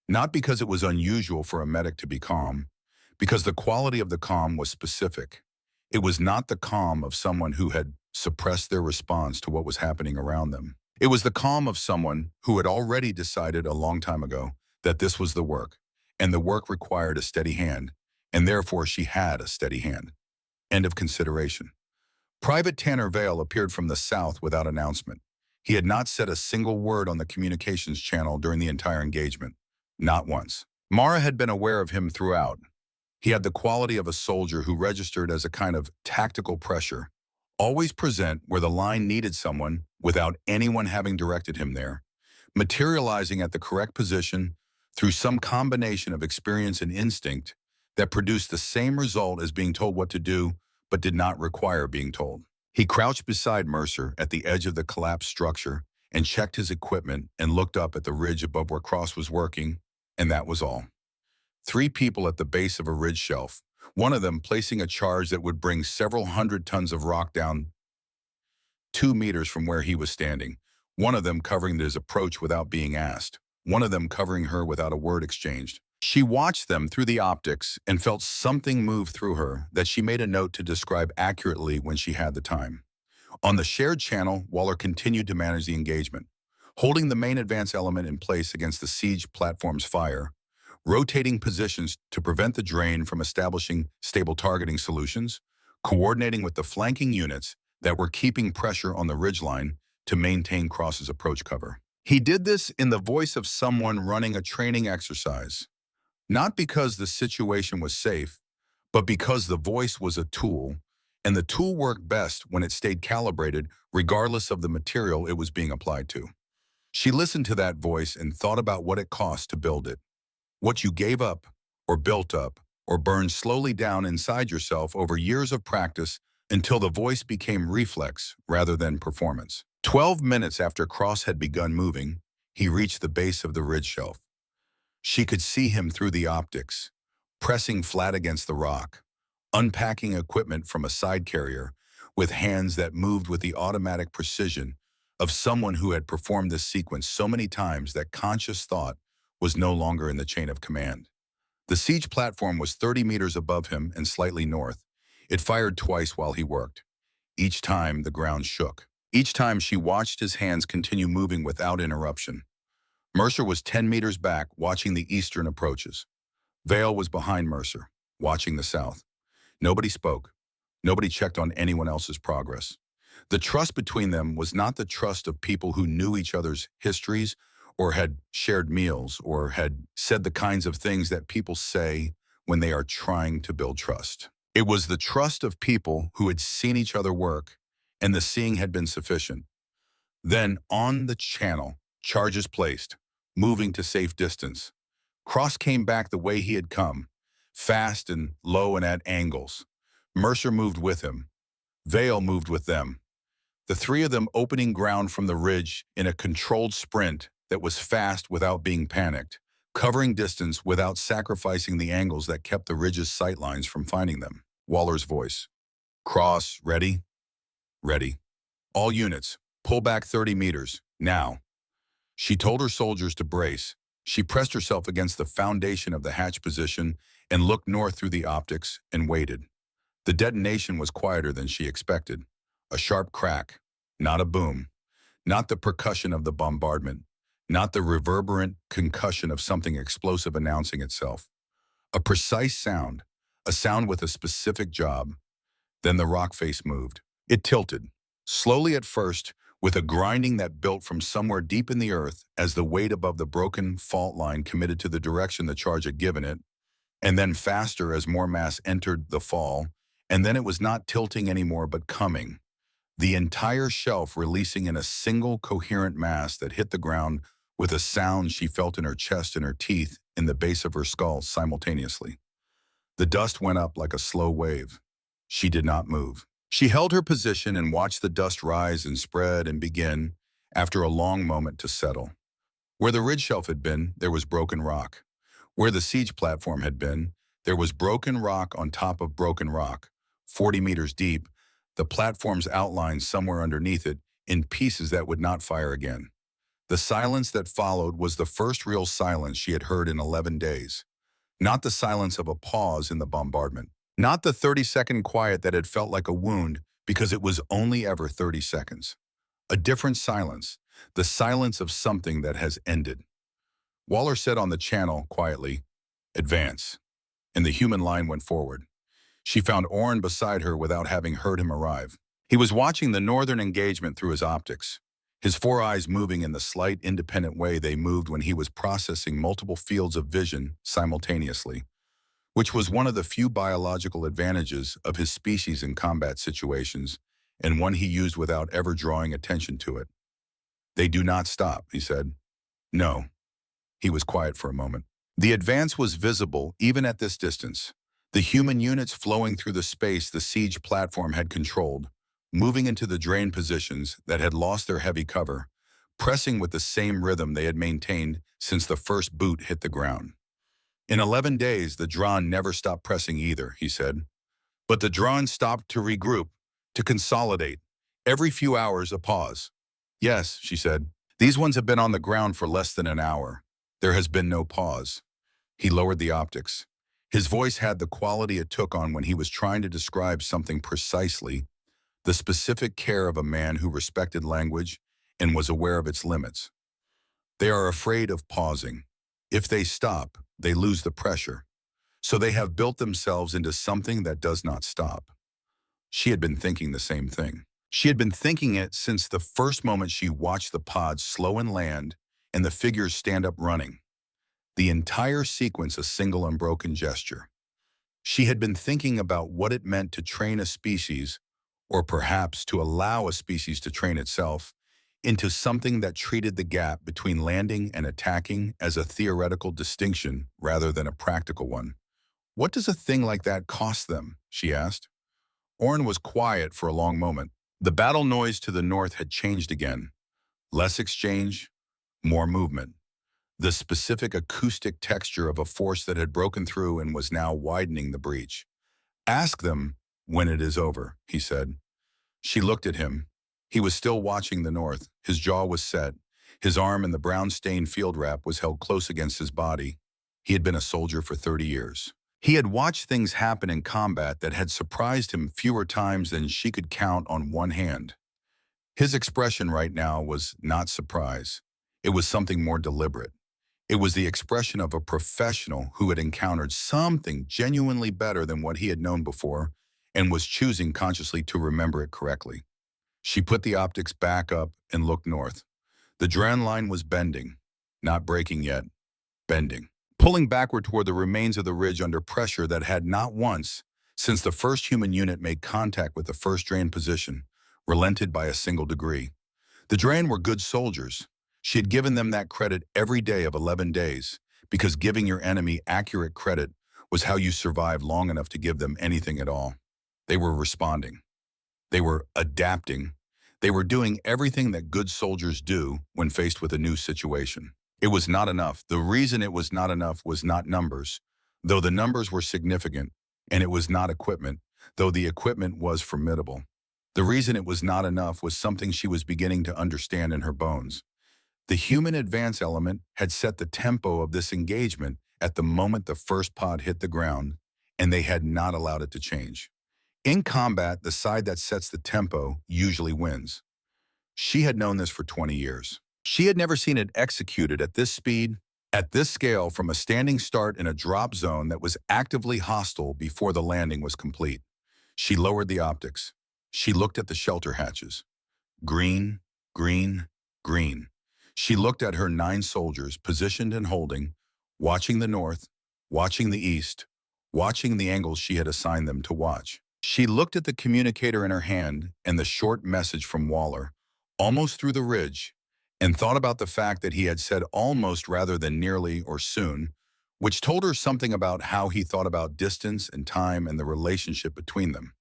[SPEAKER 2] Not because it was unusual for a medic to be calm, because the quality of the calm was specific. It was not the calm of someone who had suppressed their response to what was happening around them. It was the calm of someone who had already decided a long time ago that this was the work, and the work required a steady hand, and therefore she had a steady hand. End of consideration. Private Tanner Vale appeared from the south without announcement. He had not said a single word on the communications channel during the entire engagement. Not once. Mara had been aware of him throughout. He had the quality of a soldier who registered as a kind of tactical pressure, always present where the line needed someone without anyone having directed him there, materializing at the correct position through some combination of experience and instinct that produced the same result as being told what to do but did not require being told. He crouched beside Mercer at the edge of the collapsed structure and checked his equipment and looked up at the ridge above where Cross was working, and that was all. 3 people at the base of a ridge shelf, one of them placing a charge that would bring several hundred tons of rock down 2 meters from where he was standing, one of them covering his approach without being asked, one of them covering her without a word exchanged. She watched them through the optics and felt something move through her that she made a note to describe accurately when she had the time. On the shared channel, Waller continued to manage the engagement, holding the main advance element in place against the siege platform's fire, rotating positions to prevent the drain from establishing stable targeting solutions, coordinating with the flanking units that were keeping pressure on the ridgeline to maintain Cross's approach cover. He did this in the voice of someone running a training exercise, not because the situation was safe, but because the voice was a tool, and the tool worked best when it stayed calibrated regardless of the material it was being applied to. She listened to that voice and thought about what it cost to build it, what you gave up, or built up, or burned slowly down inside yourself over years of practice until the voice became reflex rather than performance. 12 minutes after Cross had begun moving, he reached the base of the ridge shelf. She could see him through the optics, pressing flat against the rock, unpacking equipment from a side carrier with hands that moved with the automatic precision of someone who had performed this sequence so many times that conscious thought was no longer in the chain of command. The siege platform was 30 meters above him and slightly north. It fired twice while he worked. Each time, the ground shook. Each time, she watched his hands continue moving without interruption. Mercer was 10 meters back, watching the eastern approaches. Vale was behind Mercer, watching the south. Nobody spoke. Nobody checked on anyone else's progress. The trust between them was not the trust of people who knew each other's histories or had shared meals or had said the kinds of things that people say when they are trying to build trust. It was the trust of people who had seen each other work, and the seeing had been sufficient. Then, on the channel, charges placed, moving to safe distance. Cross came back the way he had come, fast and low and at angles. Mercer moved with him. Vale moved with them. The three of them opening ground from the ridge in a controlled sprint that was fast without being panicked, covering distance without sacrificing the angles that kept the ridge's sightlines from finding them. Waller's voice. Cross, ready? Ready. All units, pull back 30 meters, now. She told her soldiers to brace. She pressed herself against the foundation of the hatch position and looked north through the optics and waited. The detonation was quieter than she expected. A sharp crack, not a boom, not the percussion of the bombardment, not the reverberant concussion of something explosive announcing itself. A precise sound, a sound with a specific job. Then the rock face moved. It tilted, slowly at first, with a grinding that built from somewhere deep in the earth as the weight above the broken fault line committed to the direction the charge had given it, and then faster as more mass entered the fall, and then it was not tilting anymore but coming. The entire shelf releasing in a single coherent mass that hit the ground with a sound she felt in her chest and her teeth in the base of her skull simultaneously. The dust went up like a slow wave. She did not move. She held her position and watched the dust rise and spread and begin, after a long moment, to settle. Where the ridge shelf had been, there was broken rock. Where the siege platform had been, there was broken rock on top of broken rock, 40 meters deep, the platform's outline somewhere underneath it, in pieces that would not fire again. The silence that followed was the first real silence she had heard in 11 days. Not the silence of a pause in the bombardment. Not the 30-second quiet that had felt like a wound because it was only ever 30 seconds. A different silence, the silence of something that has ended. Waller said on the channel, quietly, "Advance," and the human line went forward. She found Orrin beside her without having heard him arrive. He was watching the northern engagement through his optics, his four eyes moving in the slight, independent way they moved when he was processing multiple fields of vision simultaneously, which was one of the few biological advantages of his species in combat situations, and one he used without ever drawing attention to it. "They do not stop," he said. "No." He was quiet for a moment. The advance was visible even at this distance. The human units flowing through the space the siege platform had controlled, moving into the drain positions that had lost their heavy cover, pressing with the same rhythm they had maintained since the first boot hit the ground. In 11 days, the Dran never stopped pressing either, he said. But the Dran stopped to regroup, to consolidate. Every few hours, a pause. "Yes," she said. "These ones have been on the ground for less than an hour. There has been no pause." He lowered the optics. His voice had the quality it took on when he was trying to describe something precisely, the specific care of a man who respected language and was aware of its limits. They are afraid of pausing. If they stop, they lose the pressure. So they have built themselves into something that does not stop. She had been thinking the same thing. She had been thinking it since the first moment she watched the pods slow and land and the figures stand up running. The entire sequence a single unbroken gesture. She had been thinking about what it meant to train a species, or perhaps to allow a species to train itself, into something that treated the gap between landing and attacking as a theoretical distinction rather than a practical one. "What does a thing like that cost them?" she asked. Orrin was quiet for a long moment. The battle noise to the north had changed again. Less exchange, more movement. The specific acoustic texture of a force that had broken through and was now widening the breach. "Ask them when it is over," he said. She looked at him. He was still watching the north. His jaw was set. His arm in the brown-stained field wrap was held close against his body. He had been a soldier for 30 years. He had watched things happen in combat that had surprised him fewer times than she could count on one hand. His expression right now was not surprise. It was something more deliberate. It was the expression of a professional who had encountered something genuinely better than what he had known before and was choosing consciously to remember it correctly. She put the optics back up and looked north. The Dran line was bending, not breaking yet, bending, pulling backward toward the remains of the ridge under pressure that had not once, since the first human unit made contact with the first Dran position, relented by a single degree. The Dran were good soldiers. She had given them that credit every day of 11 days, because giving your enemy accurate credit was how you survived long enough to give them anything at all. They were responding. They were adapting. They were doing everything that good soldiers do when faced with a new situation. It was not enough. The reason it was not enough was not numbers, though the numbers were significant, and it was not equipment, though the equipment was formidable. The reason it was not enough was something she was beginning to understand in her bones. The human advance element had set the tempo of this engagement at the moment the first pod hit the ground, and they had not allowed it to change. In combat, the side that sets the tempo usually wins. She had known this for 20 years. She had never seen it executed at this speed, at this scale, from a standing start in a drop zone that was actively hostile before the landing was complete. She lowered the optics. She looked at the shelter hatches. Green, green, green. She looked at her 9 soldiers positioned and holding, watching the north, watching the east, watching the angles she had assigned them to watch. She looked at the communicator in her hand and the short message from Waller, almost through the ridge, and thought about the fact that he had said almost rather than nearly or soon, which told her something about how he thought about distance and time and the relationship between them.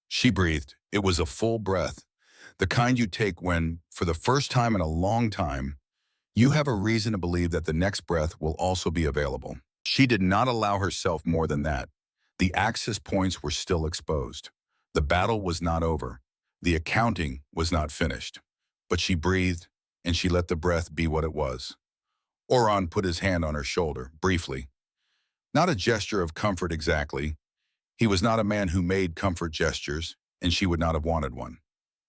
[SPEAKER 2] She breathed. It was a full breath, the kind you take when, for the first time in a long time, you have a reason to believe that the next breath will also be available. She did not allow herself more than that. The axis points were still exposed. The battle was not over. The accounting was not finished. But she breathed, and she let the breath be what it was. Orrin put his hand on her shoulder, briefly. Not a gesture of comfort exactly. He was not a man who made comfort gestures, and she would not have wanted one.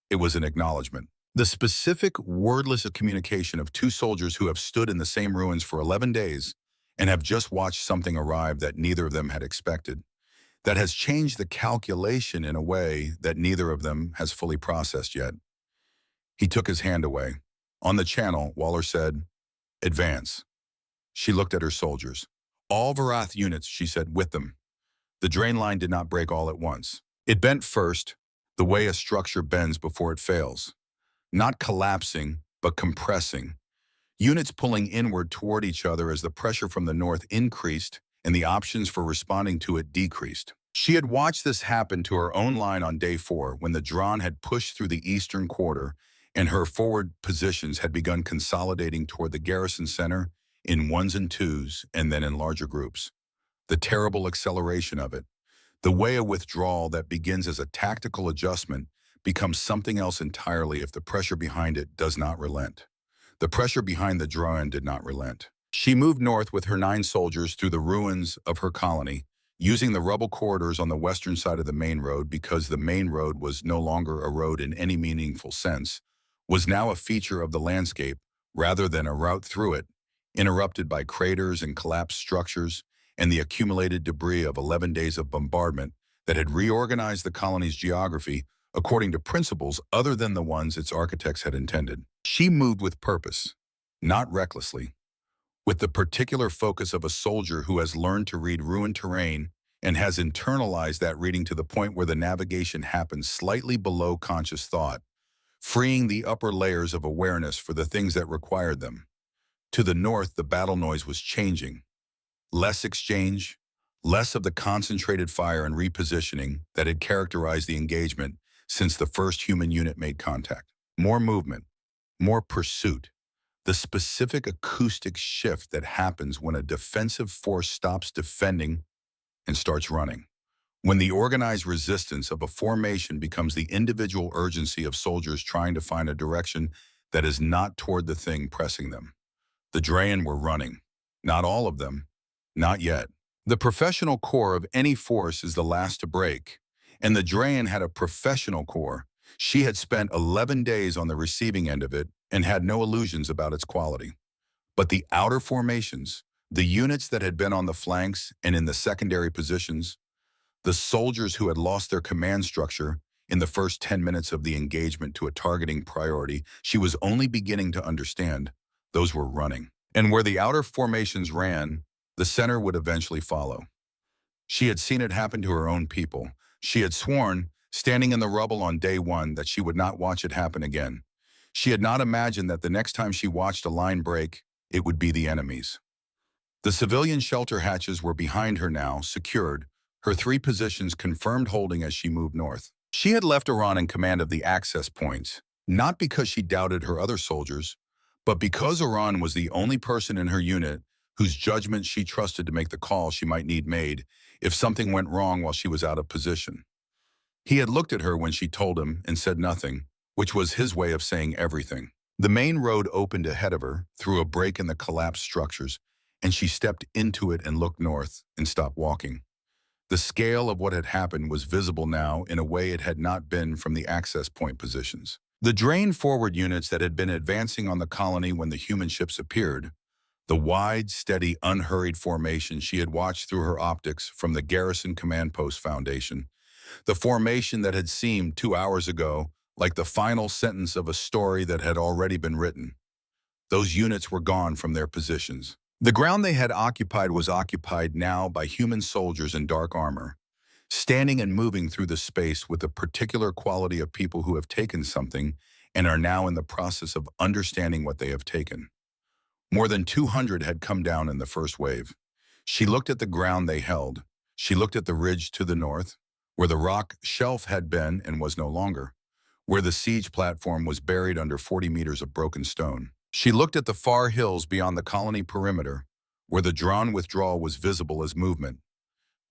[SPEAKER 2] It was an acknowledgement. The specific, wordless communication of 2 soldiers who have stood in the same ruins for 11 days and have just watched something arrive that neither of them had expected, that has changed the calculation in a way that neither of them has fully processed yet. He took his hand away. On the channel, Waller said, "Advance." She looked at her soldiers. "All Varath units," she said, "with them." The drain line did not break all at once. It bent first, the way a structure bends before it fails. Not collapsing, but compressing. Units pulling inward toward each other as the pressure from the north increased and the options for responding to it decreased. She had watched this happen to her own line on day 4 when the Dran had pushed through the eastern quarter and her forward positions had begun consolidating toward the garrison center in 1s and 2s and then in larger groups. The terrible acceleration of it, the way a withdrawal that begins as a tactical adjustment becomes something else entirely if the pressure behind it does not relent. The pressure behind the Dran did not relent. She moved north with her 9 soldiers through the ruins of her colony, using the rubble corridors on the western side of the main road because the main road was no longer a road in any meaningful sense, was now a feature of the landscape rather than a route through it, interrupted by craters and collapsed structures and the accumulated debris of 11 days of bombardment that had reorganized the colony's geography according to principles other than the ones its architects had intended. She moved with purpose, not recklessly, with the particular focus of a soldier who has learned to read ruined terrain and has internalized that reading to the point where the navigation happens slightly below conscious thought, freeing the upper layers of awareness for the things that required them. To the north, the battle noise was changing. Less exchange, less of the concentrated fire and repositioning that had characterized the engagement since the first human unit made contact. More movement, more pursuit, the specific acoustic shift that happens when a defensive force stops defending and starts running. When the organized resistance of a formation becomes the individual urgency of soldiers trying to find a direction that is not toward the thing pressing them. The Draen were running. Not all of them. Not yet. The professional core of any force is the last to break. And the Draen had a professional core. She had spent 11 days on the receiving end of it and had no illusions about its quality. But the outer formations, the units that had been on the flanks and in the secondary positions, the soldiers who had lost their command structure in the first 10 minutes of the engagement to a targeting priority she was only beginning to understand, those were running. And where the outer formations ran, the center would eventually follow. She had seen it happen to her own people. She had sworn, standing in the rubble on day one, that she would not watch it happen again. She had not imagined that the next time she watched a line break, it would be the enemy's. The civilian shelter hatches were behind her now, secured, her 3 positions confirmed holding as she moved north. She had left Iran in command of the access points, not because she doubted her other soldiers, but because Iran was the only person in her unit whose judgment she trusted to make the call she might need made if something went wrong while she was out of position. He had looked at her when she told him and said nothing, which was his way of saying everything. The main road opened ahead of her through a break in the collapsed structures, and she stepped into it and looked north and stopped walking. The scale of what had happened was visible now in a way it had not been from the access point positions. The drain forward units that had been advancing on the colony when the human ships appeared, the wide, steady, unhurried formation she had watched through her optics from the Garrison Command Post Foundation, the formation that had seemed 2 hours ago like the final sentence of a story that had already been written. Those units were gone from their positions. The ground they had occupied was occupied now by human soldiers in dark armor, standing and moving through the space with a particular quality of people who have taken something and are now in the process of understanding what they have taken. More than 200 had come down in the first wave. She looked at the ground they held. She looked at the ridge to the north, where the rock shelf had been and was no longer, where the siege platform was buried under 40 meters of broken stone. She looked at the far hills beyond the colony perimeter, where the drawn withdrawal was visible as movement,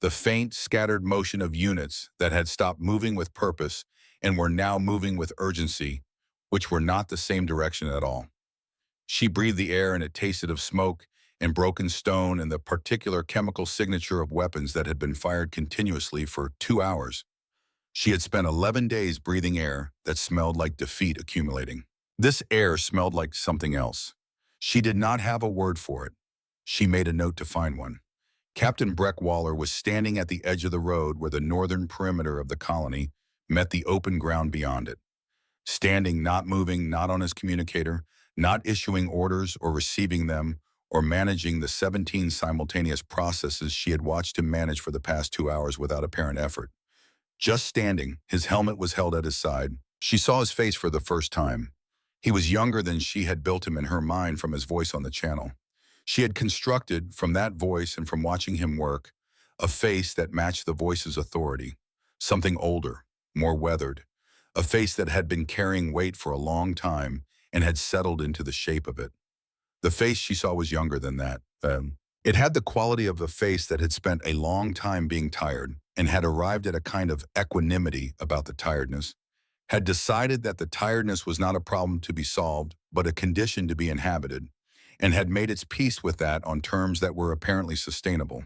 [SPEAKER 2] the faint, scattered motion of units that had stopped moving with purpose and were now moving with urgency, which were not the same direction at all. She breathed the air and it tasted of smoke and broken stone and the particular chemical signature of weapons that had been fired continuously for 2 hours. She had spent 11 days breathing air that smelled like defeat accumulating. This air smelled like something else. She did not have a word for it. She made a note to find one. Captain Breckwaller was standing at the edge of the road where the northern perimeter of the colony met the open ground beyond it. Standing, not moving, not on his communicator, not issuing orders or receiving them, or managing the 17 simultaneous processes she had watched him manage for the past 2 hours without apparent effort. Just standing, his helmet was held at his side. She saw his face for the first time. He was younger than she had built him in her mind from his voice on the channel. She had constructed, from that voice and from watching him work, a face that matched the voice's authority, something older, more weathered, a face that had been carrying weight for a long time and had settled into the shape of it. The face she saw was younger than that. It had the quality of a face that had spent a long time being tired and had arrived at a kind of equanimity about the tiredness, had decided that the tiredness was not a problem to be solved, but a condition to be inhabited, and had made its peace with that on terms that were apparently sustainable.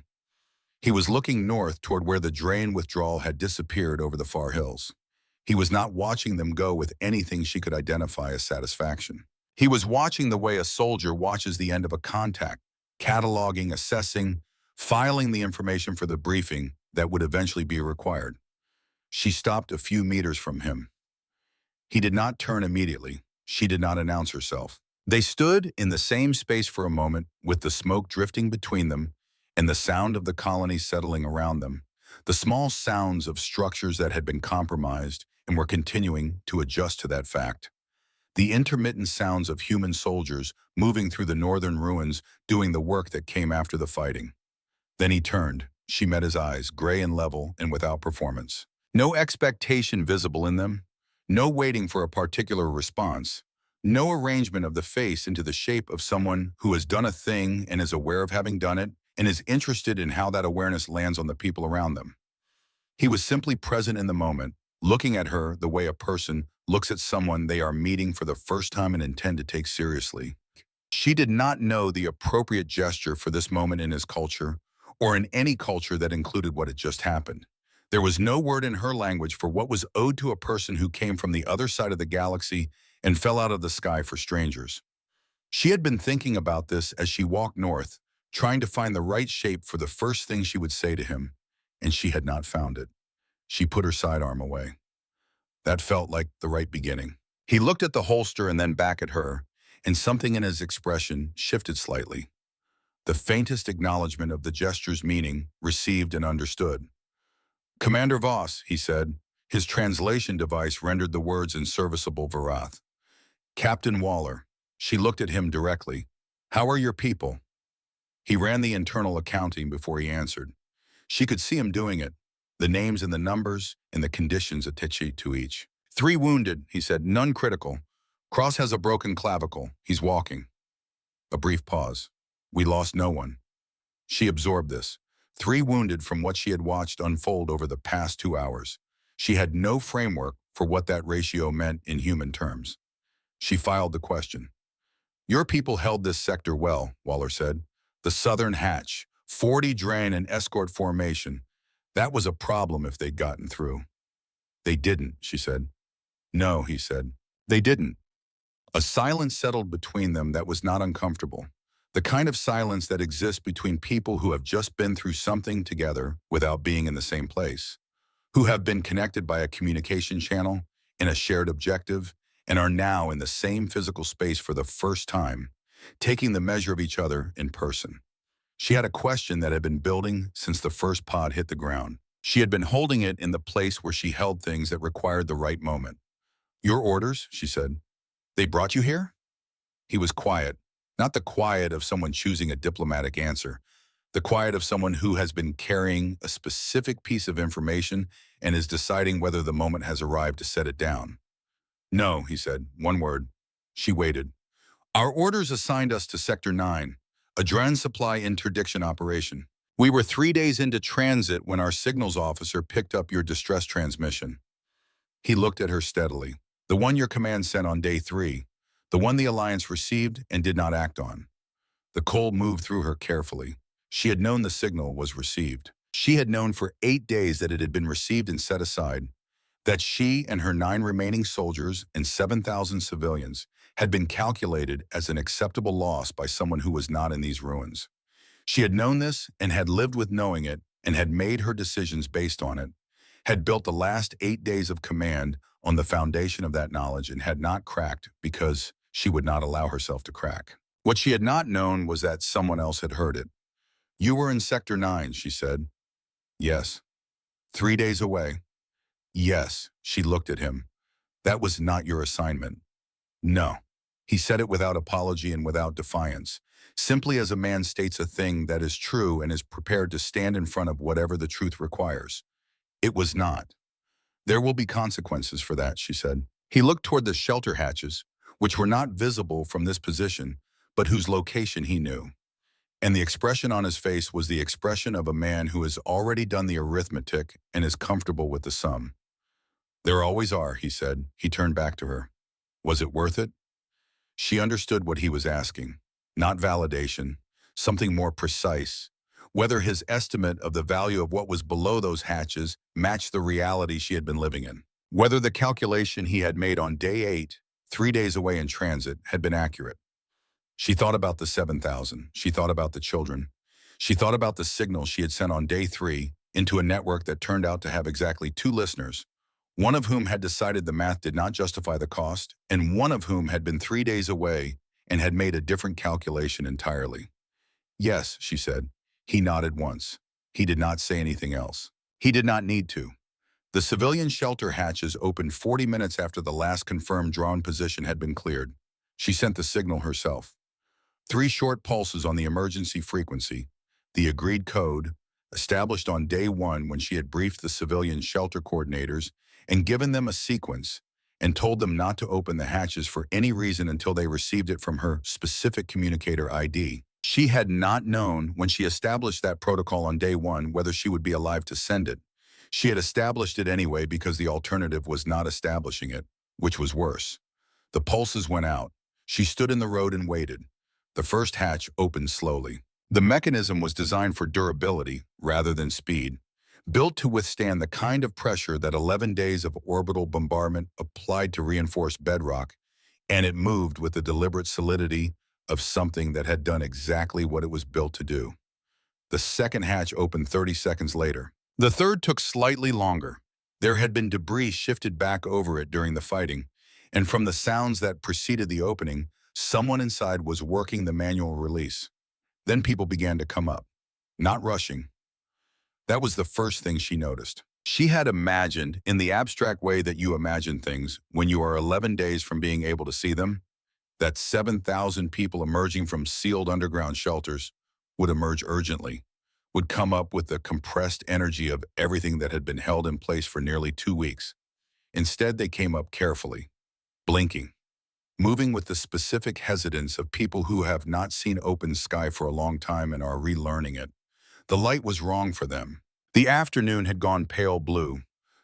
[SPEAKER 2] He was looking north toward where the drain withdrawal had disappeared over the far hills. He was not watching them go with anything she could identify as satisfaction. He was watching the way a soldier watches the end of a contact, cataloging, assessing, filing the information for the briefing that would eventually be required. She stopped a few meters from him. He did not turn immediately. She did not announce herself. They stood in the same space for a moment, with the smoke drifting between them and the sound of the colony settling around them, the small sounds of structures that had been compromised and were continuing to adjust to that fact. The intermittent sounds of human soldiers moving through the northern ruins doing the work that came after the fighting. Then he turned. She met his eyes, gray and level and without performance. No expectation visible in them, no waiting for a particular response, no arrangement of the face into the shape of someone who has done a thing and is aware of having done it and is interested in how that awareness lands on the people around them. He was simply present in the moment, looking at her the way a person looks at someone they are meeting for the first time and intend to take seriously. She did not know the appropriate gesture for this moment in his culture, or in any culture that included what had just happened. There was no word in her language for what was owed to a person who came from the other side of the galaxy and fell out of the sky for strangers. She had been thinking about this as she walked north, trying to find the right shape for the first thing she would say to him, and she had not found it. She put her sidearm away. That felt like the right beginning. He looked at the holster and then back at her, and something in his expression shifted slightly. The faintest acknowledgement of the gesture's meaning, received and understood. "Commander Voss," he said. His translation device rendered the words in serviceable Varath. "Captain Waller." She looked at him directly. "How are your people?" He ran the internal accounting before he answered. She could see him doing it, the names and the numbers and the conditions attached to each. "3 wounded," he said, "none critical. Cross has a broken clavicle. He's walking." A brief pause. "We lost no one." She absorbed this. 3 wounded from what she had watched unfold over the past 2 hours. She had no framework for what that ratio meant in human terms. She filed the question. "Your people held this sector well," Waller said. "The southern hatch, 40 drain and escort formation. That was a problem if they'd gotten through." "They didn't," she said. "No," he said. "They didn't." A silence settled between them that was not uncomfortable. The kind of silence that exists between people who have just been through something together without being in the same place, who have been connected by a communication channel and a shared objective, and are now in the same physical space for the first time, taking the measure of each other in person. She had a question that had been building since the first pod hit the ground. She had been holding it in the place where she held things that required the right moment. "Your orders," she said. "They brought you here?" He was quiet, not the quiet of someone choosing a diplomatic answer, the quiet of someone who has been carrying a specific piece of information and is deciding whether the moment has arrived to set it down. "No," he said, one word. She waited. "Our orders assigned us to Sector 9, a Dran supply interdiction operation. We were 3 days into transit when our signals officer picked up your distress transmission." He looked at her steadily. "The one your command sent on day 3, the one the Alliance received and did not act on." The cold moved through her carefully. She had known the signal was received. She had known for 8 days that it had been received and set aside, that she and her 9 remaining soldiers and 7,000 civilians had been calculated as an acceptable loss by someone who was not in these ruins. She had known this and had lived with knowing it and had made her decisions based on it, had built the last 8 days of command on the foundation of that knowledge and had not cracked because she would not allow herself to crack. What she had not known was that someone else had heard it. "You were in Sector 9, she said. "Yes." 3 days away. "Yes." She looked at him. "That was not your assignment." "No." He said it without apology and without defiance, simply as a man states a thing that is true and is prepared to stand in front of whatever the truth requires. "It was not." "There will be consequences for that," she said. He looked toward the shelter hatches, which were not visible from this position, but whose location he knew. And the expression on his face was the expression of a man who has already done the arithmetic and is comfortable with the sum. "There always are," he said. He turned back to her. "Was it worth it?" She understood what he was asking. Not validation, something more precise. whether his estimate of the value of what was below those hatches matched the reality she had been living in, whether the calculation he had made on day 8, 3 days away in transit, had been accurate. She thought about the 7,000. She thought about the children. She thought about the signal she had sent on day 3 into a network that turned out to have exactly 2 listeners, one of whom had decided the math did not justify the cost, and one of whom had been 3 days away and had made a different calculation entirely. Yes, she said. He nodded once. He did not say anything else. He did not need to. The civilian shelter hatches opened 40 minutes after the last confirmed drone position had been cleared. She sent the signal herself. 3 short pulses on the emergency frequency, the agreed code, established on day 1 when she had briefed the civilian shelter coordinators and given them a sequence and told them not to open the hatches for any reason until they received it from her specific communicator ID. She had not known when she established that protocol on day 1 whether she would be alive to send it. She had established it anyway because the alternative was not establishing it, which was worse. The pulses went out. She stood in the road and waited. The first hatch opened slowly. The mechanism was designed for durability rather than speed, built to withstand the kind of pressure that 11 days of orbital bombardment applied to reinforced bedrock, and it moved with the deliberate solidity of something that had done exactly what it was built to do. The second hatch opened 30 seconds later. The third took slightly longer. There had been debris shifted back over it during the fighting, and from the sounds that preceded the opening, someone inside was working the manual release. Then people began to come up, not rushing. That was the first thing she noticed. She had imagined, in the abstract way that you imagine things when you are 11 days from being able to see them, that 7,000 people emerging from sealed underground shelters would emerge urgently, would come up with the compressed energy of everything that had been held in place for nearly 2 weeks. Instead, they came up carefully, blinking, moving with the specific hesitance of people who have not seen open sky for a long time and are relearning it. The light was wrong for them. The afternoon had gone pale blue,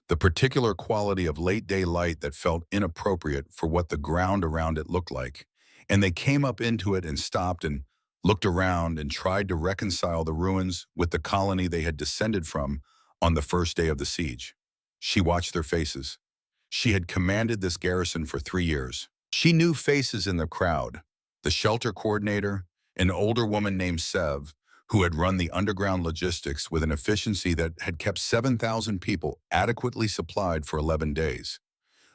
[SPEAKER 2] the particular quality of late-day light that felt inappropriate for what the ground around it looked like. And they came up into it and stopped and looked around and tried to reconcile the ruins with the colony they had descended from on the first day of the siege. She watched their faces. She had commanded this garrison for 3 years. She knew faces in the crowd: the shelter coordinator, an older woman named Sev, who had run the underground logistics with an efficiency that had kept 7,000 people adequately supplied for 11 days.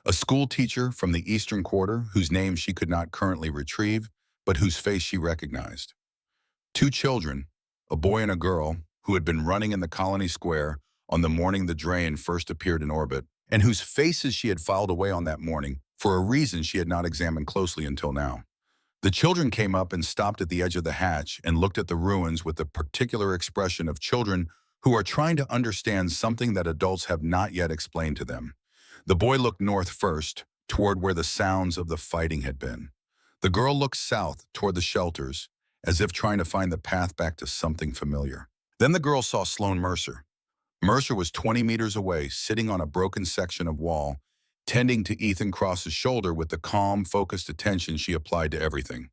[SPEAKER 2] A school teacher from the Eastern Quarter, whose name she could not currently retrieve, but whose face she recognized. 2 children, a boy and a girl, who had been running in the colony square on the morning the Draen first appeared in orbit, and whose faces she had filed away on that morning for a reason she had not examined closely until now. The children came up and stopped at the edge of the hatch and looked at the ruins with the particular expression of children who are trying to understand something that adults have not yet explained to them. The boy looked north first, toward where the sounds of the fighting had been. The girl looked south toward the shelters, as if trying to find the path back to something familiar. Then the girl saw Sloan Mercer. Mercer was 20 meters away, sitting on a broken section of wall, tending to Ethan Cross's shoulder with the calm, focused attention she applied to everything.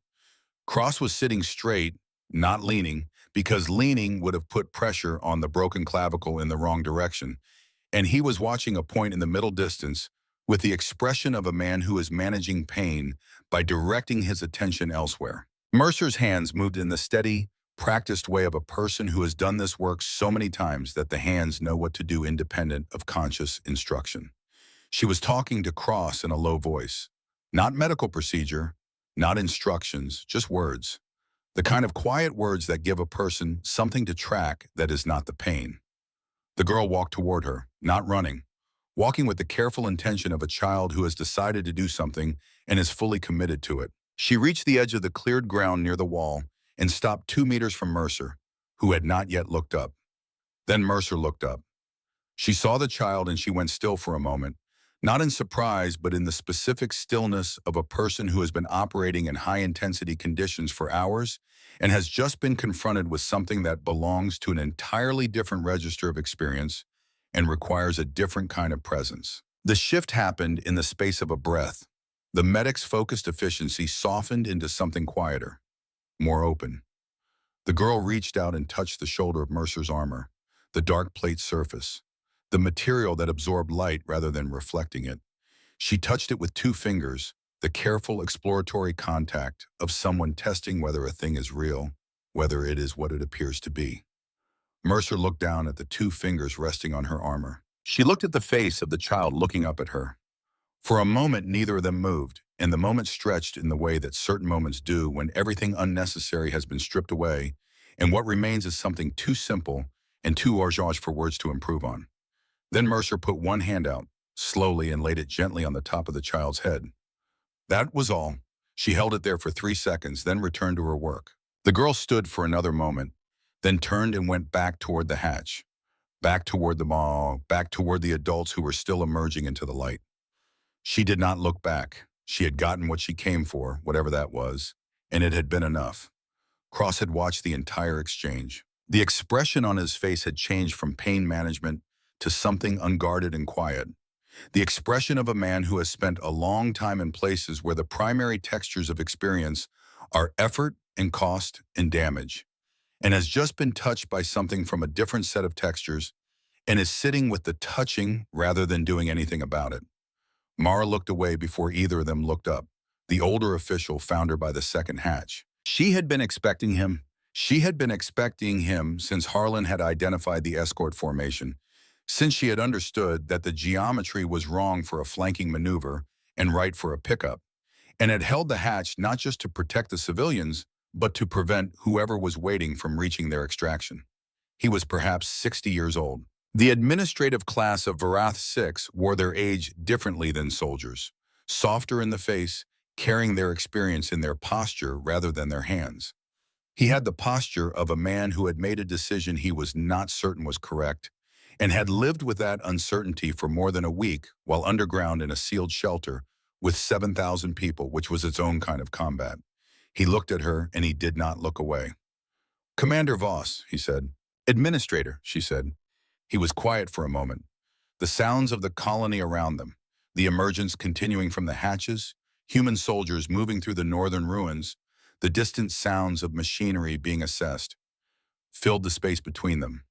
[SPEAKER 2] Cross was sitting straight, not leaning, because leaning would have put pressure on the broken clavicle in the wrong direction, and he was watching a point in the middle distance with the expression of a man who is managing pain by directing his attention elsewhere. Mercer's hands moved in the steady, practiced way of a person who has done this work so many times that the hands know what to do independent of conscious instruction. She was talking to Cross in a low voice. Not medical procedure, not instructions, just words. The kind of quiet words that give a person something to track that is not the pain. The girl walked toward her, not running, walking with the careful intention of a child who has decided to do something and is fully committed to it. She reached the edge of the cleared ground near the wall and stopped 2 meters from Mercer, who had not yet looked up. Then Mercer looked up. She saw the child and she went still for a moment, not in surprise, but in the specific stillness of a person who has been operating in high-intensity conditions for hours and has just been confronted with something that belongs to an entirely different register of experience and requires a different kind of presence. The shift happened in the space of a breath. The medic's focused efficiency softened into something quieter, more open. The girl reached out and touched the shoulder of Mercer's armor, the dark plate surface, the material that absorbed light rather than reflecting it. She touched it with 2 fingers, the careful exploratory contact of someone testing whether a thing is real, whether it is what it appears to be. Mercer looked down at the 2 fingers resting on her armor. She looked at the face of the child looking up at her. For a moment, neither of them moved, and the moment stretched in the way that certain moments do when everything unnecessary has been stripped away, and what remains is something too simple and too urgent for words to improve on. Then Mercer put one hand out, slowly, and laid it gently on the top of the child's head. That was all. She held it there for 3 seconds, then returned to her work. The girl stood for another moment, then turned and went back toward the hatch, back toward the mall, back toward the adults who were still emerging into the light. She did not look back. She had gotten what she came for, whatever that was, and it had been enough. Cross had watched the entire exchange. The expression on his face had changed from pain management to something unguarded and quiet. The expression of a man who has spent a long time in places where the primary textures of experience are effort and cost and damage, and has just been touched by something from a different set of textures and is sitting with the touching rather than doing anything about it. Mara looked away before either of them looked up. The older official found her by the second hatch. She had been expecting him. She had been expecting him since Harlan had identified the escort formation, since she had understood that the geometry was wrong for a flanking maneuver and right for a pickup, and had held the hatch not just to protect the civilians, but to prevent whoever was waiting from reaching their extraction. He was perhaps 60 years old. The administrative class of Varath 6 wore their age differently than soldiers, softer in the face, carrying their experience in their posture rather than their hands. He had the posture of a man who had made a decision he was not certain was correct, and had lived with that uncertainty for more than a week while underground in a sealed shelter with 7,000 people, which was its own kind of combat. He looked at her, and he did not look away. "Commander Voss," he said. "Administrator," she said. He was quiet for a moment. The sounds of the colony around them, the emergence continuing from the hatches, human soldiers moving through the northern ruins, the distant sounds of machinery being assessed, filled the space between them.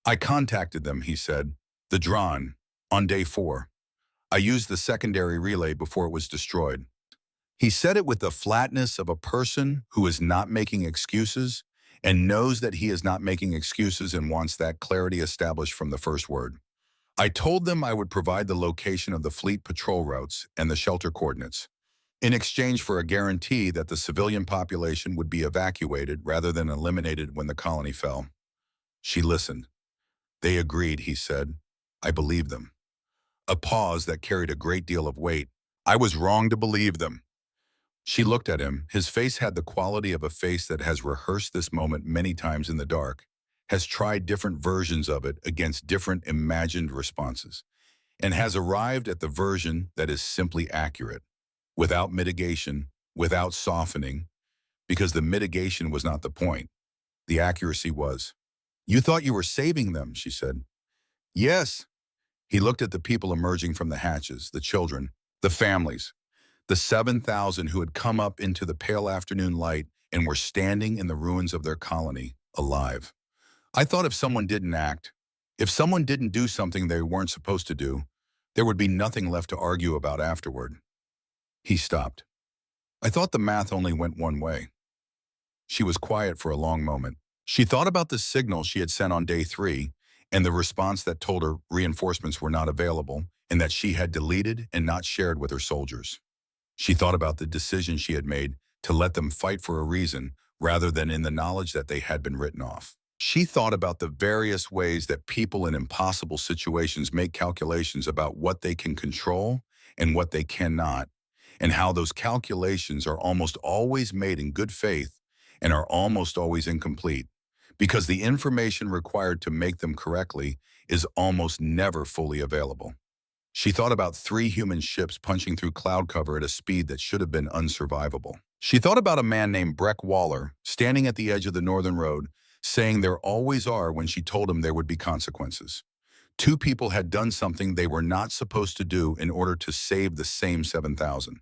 [SPEAKER 2] "I contacted them," he said. "The Dran, on day 4. I used the secondary relay before it was destroyed." He said it with the flatness of a person who is not making excuses and knows that he is not making excuses and wants that clarity established from the first word. "I told them I would provide the location of the fleet patrol routes and the shelter coordinates, in exchange for a guarantee that the civilian population would be evacuated rather than eliminated when the colony fell." She listened. "They agreed," he said. "I believe them." A pause that carried a great deal of weight. "I was wrong to believe them." She looked at him. His face had the quality of a face that has rehearsed this moment many times in the dark, has tried different versions of it against different imagined responses, and has arrived at the version that is simply accurate, without mitigation, without softening, because the mitigation was not the point. The accuracy was. "You thought you were saving them," she said. "Yes." He looked at the people emerging from the hatches, the children, the families, the 7,000 who had come up into the pale afternoon light and were standing in the ruins of their colony, alive. "I thought if someone didn't act, if someone didn't do something they weren't supposed to do, there would be nothing left to argue about afterward." He stopped. "I thought the math only went one way." She was quiet for a long moment. She thought about the signal she had sent on day 3 and the response that told her reinforcements were not available and that she had deleted and not shared with her soldiers. She thought about the decision she had made to let them fight for a reason rather than in the knowledge that they had been written off. She thought about the various ways that people in impossible situations make calculations about what they can control and what they cannot, and how those calculations are almost always made in good faith and are almost always incomplete, because the information required to make them correctly is almost never fully available. She thought about 3 human ships punching through cloud cover at a speed that should have been unsurvivable. She thought about a man named Breck Waller standing at the edge of the northern road, saying there always are when she told him there would be consequences. 2 people had done something they were not supposed to do in order to save the same 7,000.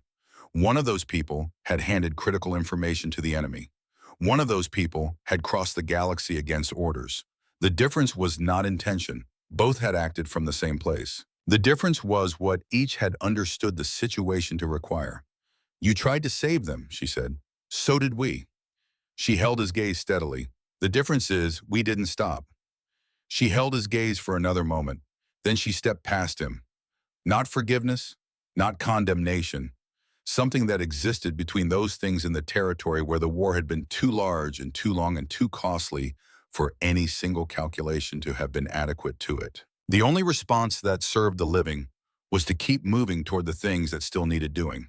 [SPEAKER 2] One of those people had handed critical information to the enemy. One of those people had crossed the galaxy against orders. The difference was not intention. Both had acted from the same place. The difference was what each had understood the situation to require. You tried to save them, she said. So did we. She held his gaze steadily. The difference is we didn't stop. She held his gaze for another moment. Then she stepped past him. Not forgiveness, not condemnation. Something that existed between those things in the territory where the war had been too large and too long and too costly for any single calculation to have been adequate to it. The only response that served the living was to keep moving toward the things that still needed doing.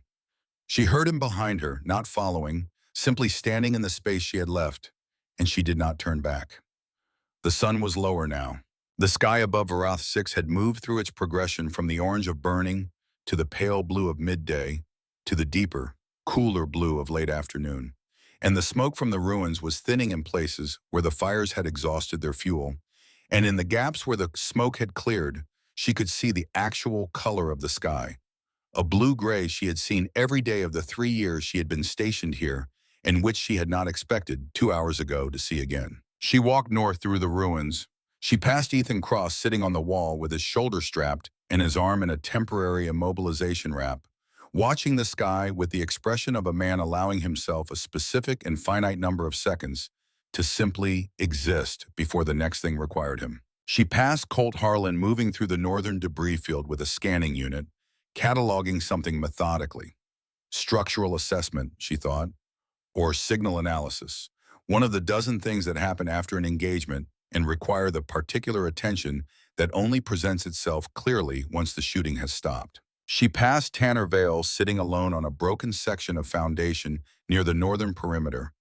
[SPEAKER 2] She heard him behind her, not following, simply standing in the space she had left, and she did not turn back. The sun was lower now. The sky above Varath 6 had moved through its progression from the orange of burning to the pale blue of midday to the deeper, cooler blue of late afternoon. And the smoke from the ruins was thinning in places where the fires had exhausted their fuel. And in the gaps where the smoke had cleared, she could see the actual color of the sky. A blue-gray she had seen every day of the 3 years she had been stationed here, and which she had not expected 2 hours ago to see again. She walked north through the ruins. She passed Ethan Cross sitting on the wall with his shoulder strapped and his arm in a temporary immobilization wrap, watching the sky with the expression of a man allowing himself a specific and finite number of seconds to simply exist before the next thing required him. She passed Colt Harlan moving through the northern debris field with a scanning unit, cataloging something methodically. Structural assessment, she thought, or signal analysis. One of the dozen things that happen after an engagement and require the particular attention that only presents itself clearly once the shooting has stopped. She passed Tanner Vale sitting alone on a broken section of foundation near the northern perimeter,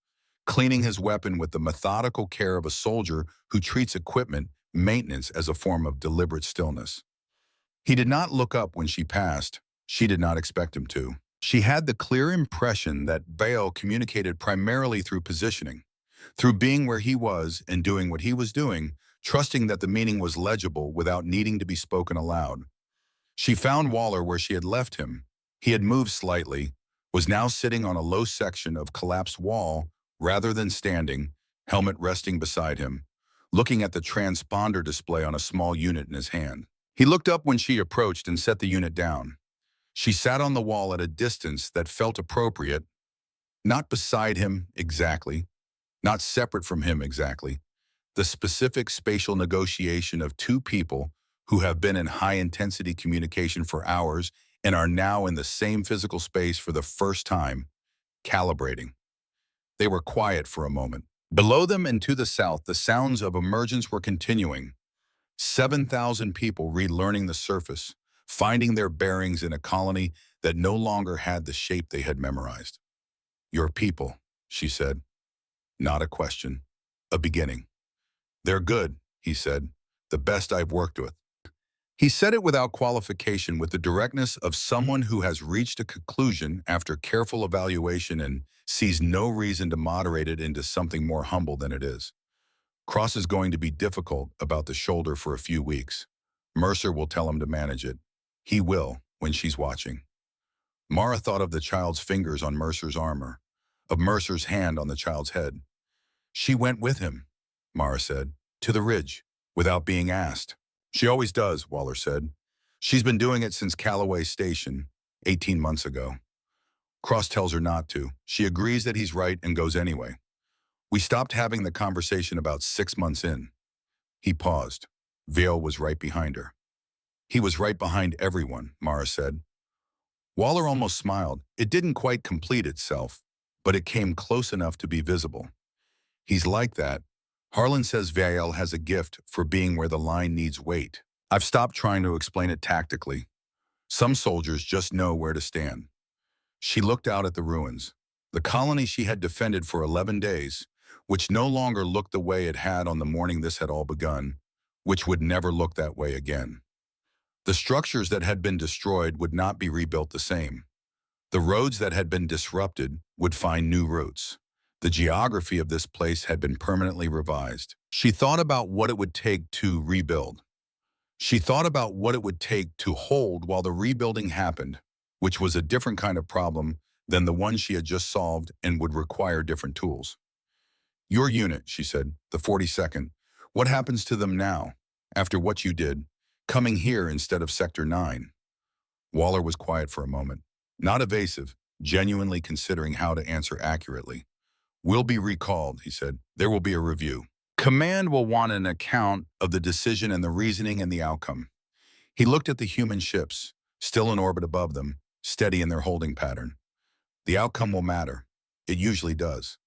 [SPEAKER 2] cleaning his weapon with the methodical care of a soldier who treats equipment maintenance as a form of deliberate stillness. He did not look up when she passed. She did not expect him to. She had the clear impression that Vale communicated primarily through positioning, through being where he was and doing what he was doing, trusting that the meaning was legible without needing to be spoken aloud. She found Waller where she had left him. He had moved slightly, was now sitting on a low section of collapsed wall rather than standing, helmet resting beside him, looking at the transponder display on a small unit in his hand. He looked up when she approached and set the unit down. She sat on the wall at a distance that felt appropriate, not beside him exactly, not separate from him exactly, the specific spatial negotiation of two people who have been in high-intensity communication for hours and are now in the same physical space for the first time, calibrating. They were quiet for a moment. Below them and to the south, the sounds of emergence were continuing. 7,000 people relearning the surface, finding their bearings in a colony that no longer had the shape they had memorized. Your people, she said. Not a question. A beginning. They're good, he said. The best I've worked with. He said it without qualification, with the directness of someone who has reached a conclusion after careful evaluation and sees no reason to moderate it into something more humble than it is. Cross is going to be difficult about the shoulder for a few weeks. Mercer will tell him to manage it. He will, when she's watching. Mara thought of the child's fingers on Mercer's armor, of Mercer's hand on the child's head. She went with him, Mara said, to the ridge, without being asked. She always does, Waller said. She's been doing it since Callaway Station, 18 months ago. Cross tells her not to. She agrees that he's right and goes anyway. We stopped having the conversation about 6 months in. He paused. Vale was right behind her. He was right behind everyone, Mara said. Waller almost smiled. It didn't quite complete itself, but it came close enough to be visible. He's like that. Harlan says Vale has a gift for being where the line needs weight. I've stopped trying to explain it tactically. Some soldiers just know where to stand. She looked out at the ruins. The colony she had defended for 11 days, which no longer looked the way it had on the morning this had all begun, which would never look that way again. The structures that had been destroyed would not be rebuilt the same. The roads that had been disrupted would find new routes. The geography of this place had been permanently revised. She thought about what it would take to rebuild. She thought about what it would take to hold while the rebuilding happened, which was a different kind of problem than the one she had just solved and would require different tools. Your unit, she said, the 42nd. What happens to them now, after what you did, coming here instead of Sector 9? Waller was quiet for a moment, not evasive, genuinely considering how to answer accurately. We'll be recalled, he said. There will be a review. Command will want an account of the decision and the reasoning and the outcome. He looked at the human ships, still in orbit above them, steady in their holding pattern. The outcome will matter. It usually does.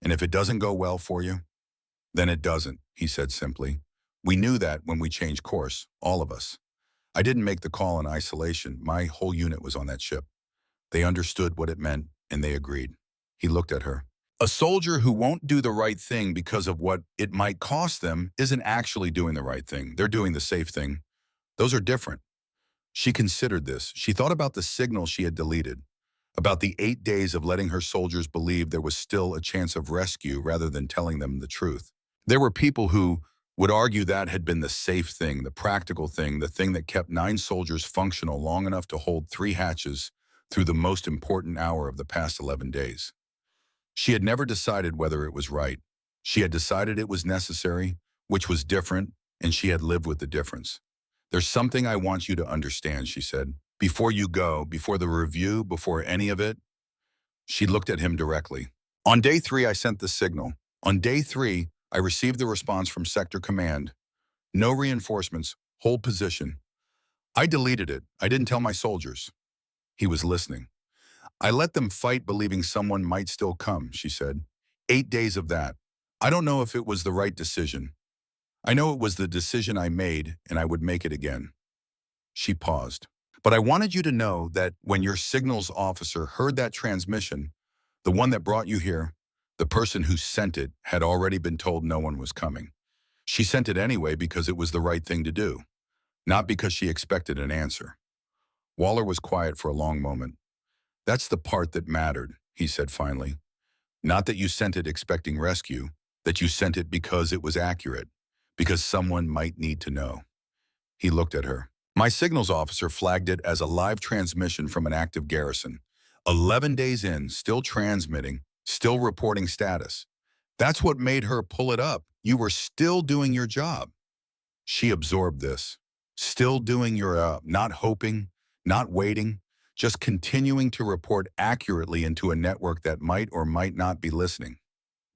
[SPEAKER 2] And if it doesn't go well for you, then it doesn't, he said simply. We knew that when we changed course, all of us. I didn't make the call in isolation. My whole unit was on that ship. They understood what it meant, and they agreed. He looked at her. A soldier who won't do the right thing because of what it might cost them isn't actually doing the right thing. They're doing the safe thing. Those are different. She considered this. She thought about the signal she had deleted, about the 8 days of letting her soldiers believe there was still a chance of rescue rather than telling them the truth. There were people who would argue that had been the safe thing, the practical thing, the thing that kept 9 soldiers functional long enough to hold 3 hatches through the most important hour of the past 11 days. She had never decided whether it was right. She had decided it was necessary, which was different, and she had lived with the difference. There's something I want you to understand, she said. Before you go, before the review, before any of it, she looked at him directly. On day 3, I sent the signal. On day 3, I received the response from Sector Command. No reinforcements, hold position. I deleted it. I didn't tell my soldiers. He was listening. I let them fight believing someone might still come, she said. 8 days of that. I don't know if it was the right decision. I know it was the decision I made, and I would make it again. She paused. But I wanted you to know that when your signals officer heard that transmission, the one that brought you here, the person who sent it had already been told no one was coming. She sent it anyway because it was the right thing to do, not because she expected an answer. Waller was quiet for a long moment. That's the part that mattered, he said finally. Not that you sent it expecting rescue, that you sent it because it was accurate, because someone might need to know. He looked at her. My signals officer flagged it as a live transmission from an active garrison. 11 days in, still transmitting, still reporting status. That's what made her pull it up. You were still doing your job. She absorbed this. Still doing your job, not hoping, not waiting, just continuing to report accurately into a network that might or might not be listening.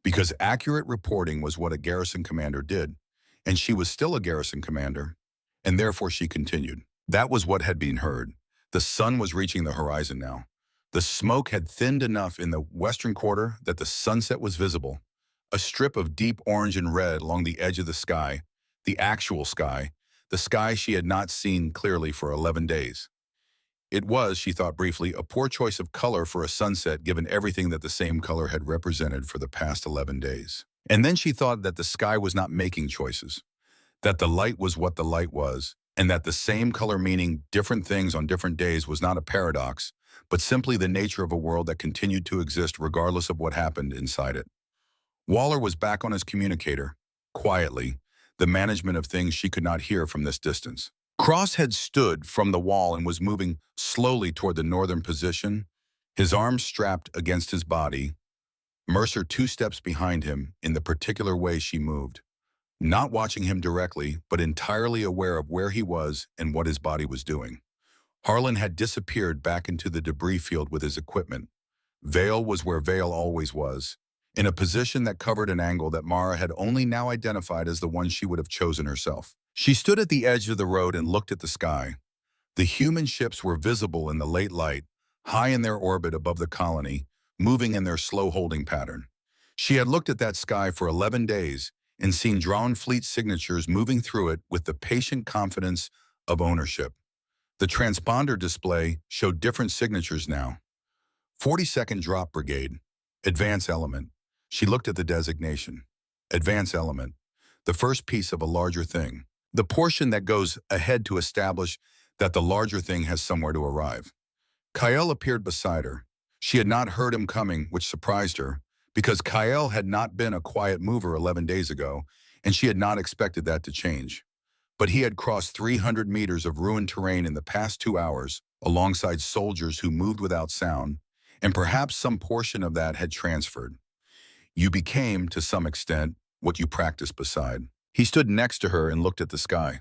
[SPEAKER 2] Because accurate reporting was what a garrison commander did, and she was still a garrison commander, and therefore she continued. That was what had been heard. The sun was reaching the horizon now. The smoke had thinned enough in the western quarter that the sunset was visible, a strip of deep orange and red along the edge of the sky, the actual sky, the sky she had not seen clearly for 11 days. It was, she thought briefly, a poor choice of color for a sunset given everything that the same color had represented for the past 11 days. And then she thought that the sky was not making choices, that the light was what the light was, and that the same color meaning different things on different days was not a paradox, but simply the nature of a world that continued to exist regardless of what happened inside it. Waller was back on his communicator, quietly, the management of things she could not hear from this distance. Cross had stood from the wall and was moving slowly toward the northern position, his arms strapped against his body, Mercer 2 steps behind him in the particular way she moved, not watching him directly, but entirely aware of where he was and what his body was doing. Harlan had disappeared back into the debris field with his equipment. Vale was where Vale always was, in a position that covered an angle that Mara had only now identified as the one she would have chosen herself. She stood at the edge of the road and looked at the sky. The human ships were visible in the late light, high in their orbit above the colony, moving in their slow holding pattern. She had looked at that sky for 11 days and seen drawn fleet signatures moving through it with the patient confidence of ownership. The transponder display showed different signatures now. 42nd Drop Brigade, Advance Element. She looked at the designation. Advance Element, the first piece of a larger thing. The portion that goes ahead to establish that the larger thing has somewhere to arrive. Kyle appeared beside her. She had not heard him coming, which surprised her, because Kyle had not been a quiet mover 11 days ago, and she had not expected that to change. But he had crossed 300 meters of ruined terrain in the past 2 hours, alongside soldiers who moved without sound, and perhaps some portion of that had transferred. You became, to some extent, what you practiced beside. He stood next to her and looked at the sky.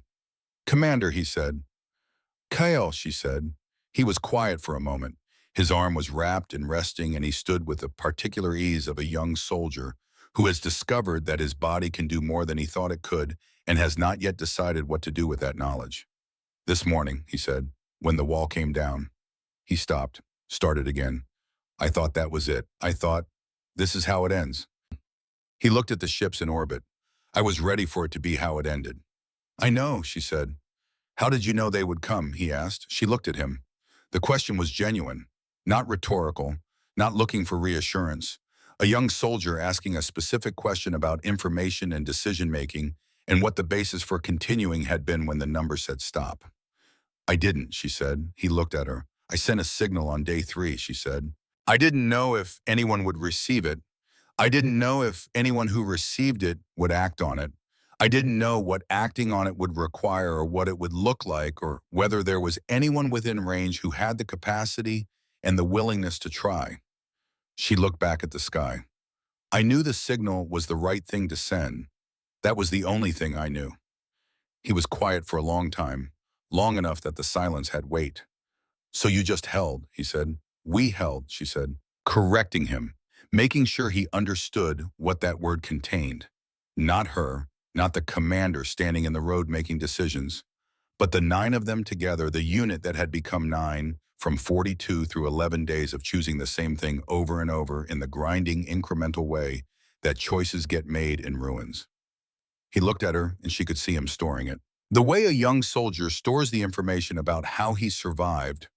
[SPEAKER 2] Commander, he said. Kyle, she said. He was quiet for a moment. His arm was wrapped and resting, and he stood with the particular ease of a young soldier who has discovered that his body can do more than he thought it could and has not yet decided what to do with that knowledge. This morning, he said, when the wall came down. He stopped, started again. I thought that was it. I thought, this is how it ends. He looked at the ships in orbit. I was ready for it to be how it ended. I know, she said. How did you know they would come, he asked. She looked at him. The question was genuine, not rhetorical, not looking for reassurance. A young soldier asking a specific question about information and decision-making and what the basis for continuing had been when the number said stop. I didn't, she said. He looked at her. I sent a signal on day 3, she said. I didn't know if anyone would receive it. I didn't know if anyone who received it would act on it. I didn't know what acting on it would require or what it would look like or whether there was anyone within range who had the capacity and the willingness to try. She looked back at the sky. I knew the signal was the right thing to send. That was the only thing I knew. He was quiet for a long time, long enough that the silence had weight. So you just held, he said. We held, she said, correcting him, making sure he understood what that word contained. Not her, not the commander standing in the road making decisions, but the 9 of them together, the unit that had become 9 from 42 through 11 days of choosing the same thing over and over in the grinding, incremental way that choices get made in ruins. He looked at her and she could see him storing it. The way a young soldier stores the information about how he survived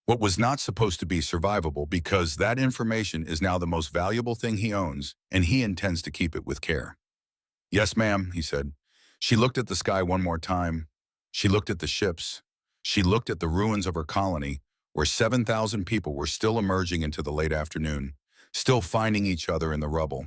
[SPEAKER 2] what was not supposed to be survivable, because that information is now the most valuable thing he owns, and he intends to keep it with care. Yes, ma'am, he said. She looked at the sky one more time. She looked at the ships. She looked at the ruins of her colony, where 7,000 people were still emerging into the late afternoon, still finding each other in the rubble,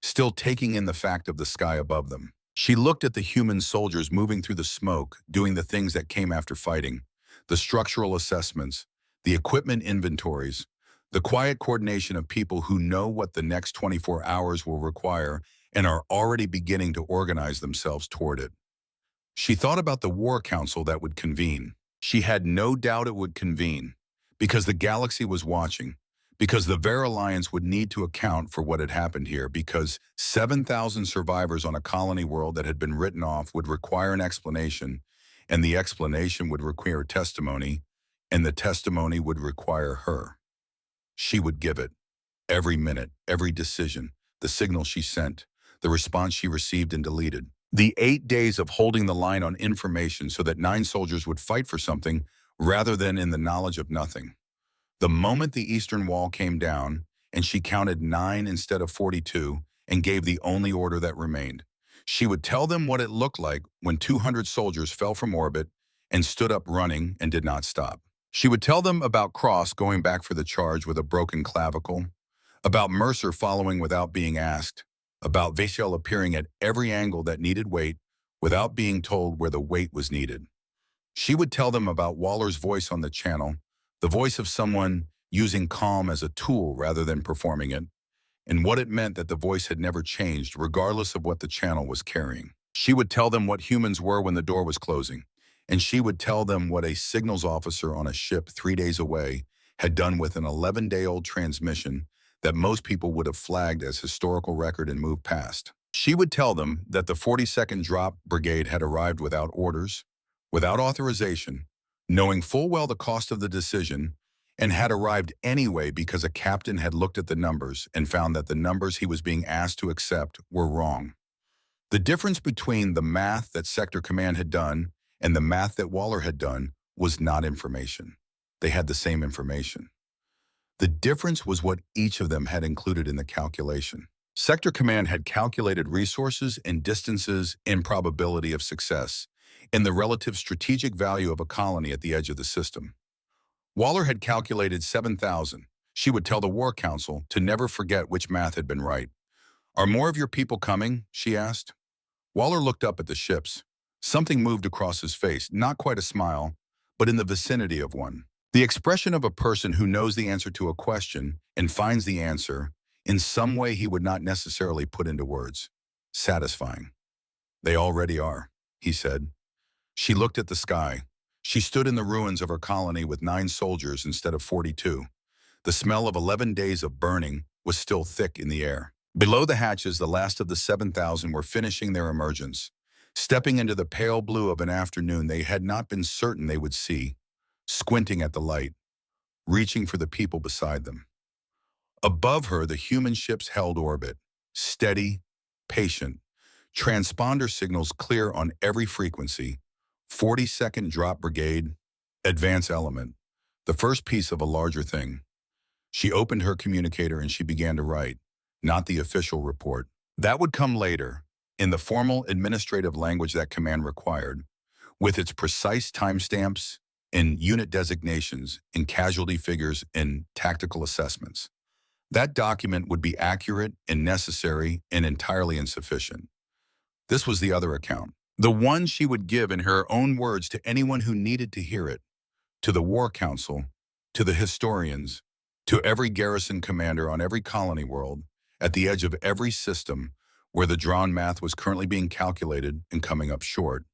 [SPEAKER 2] still taking in the fact of the sky above them. She looked at the human soldiers moving through the smoke, doing the things that came after fighting, the structural assessments, the equipment inventories, the quiet coordination of people who know what the next 24 hours will require and are already beginning to organize themselves toward it. She thought about the war council that would convene. She had no doubt it would convene, because the galaxy was watching, because the Vera Alliance would need to account for what had happened here, because 7,000 survivors on a colony world that had been written off would require an explanation, and the explanation would require testimony, and the testimony would require her. She would give it. Every minute, every decision, the signal she sent, the response she received and deleted. The 8 days of holding the line on information so that 9 soldiers would fight for something rather than in the knowledge of nothing. The moment the Eastern Wall came down, and she counted 9 instead of 42 and gave the only order that remained, she would tell them what it looked like when 200 soldiers fell from orbit and stood up running and did not stop. She would tell them about Cross going back for the charge with a broken clavicle, about Mercer following without being asked, about Vaishal appearing at every angle that needed weight without being told where the weight was needed. She would tell them about Waller's voice on the channel, the voice of someone using calm as a tool rather than performing it, and what it meant that the voice had never changed regardless of what the channel was carrying. She would tell them what humans were when the door was closing, and she would tell them what a signals officer on a ship 3 days away had done with an 11-day-old transmission that most people would have flagged as historical record and moved past. She would tell them that the 42nd Drop Brigade had arrived without orders, without authorization, knowing full well the cost of the decision, and had arrived anyway because a captain had looked at the numbers and found that the numbers he was being asked to accept were wrong. The difference between the math that Sector Command had done and the math that Waller had done was not information. They had the same information. The difference was what each of them had included in the calculation. Sector Command had calculated resources and distances and probability of success and the relative strategic value of a colony at the edge of the system. Waller had calculated 7,000. She would tell the War Council to never forget which math had been right. Are more of your people coming? She asked. Waller looked up at the ships. Something moved across his face, not quite a smile, but in the vicinity of one. The expression of a person who knows the answer to a question and finds the answer, in some way he would not necessarily put into words. Satisfying. They already are, he said. She looked at the sky. She stood in the ruins of her colony with 9 soldiers instead of 42. The smell of 11 days of burning was still thick in the air. Below the hatches, the last of the 7,000 were finishing their emergence, stepping into the pale blue of an afternoon they had not been certain they would see, squinting at the light, reaching for the people beside them. Above her, the human ships held orbit, steady, patient, transponder signals clear on every frequency, 40-second drop brigade, advance element, the first piece of a larger thing. She opened her communicator and she began to write, not the official report. That would come later, in the formal administrative language that command required, with its precise timestamps and unit designations and casualty figures and tactical assessments. That document would be accurate and necessary and entirely insufficient. This was the other account, the one she would give in her own words to anyone who needed to hear it, to the War Council, to the historians, to every garrison commander on every colony world, at the edge of every system where the drawn math was currently being calculated and coming up short.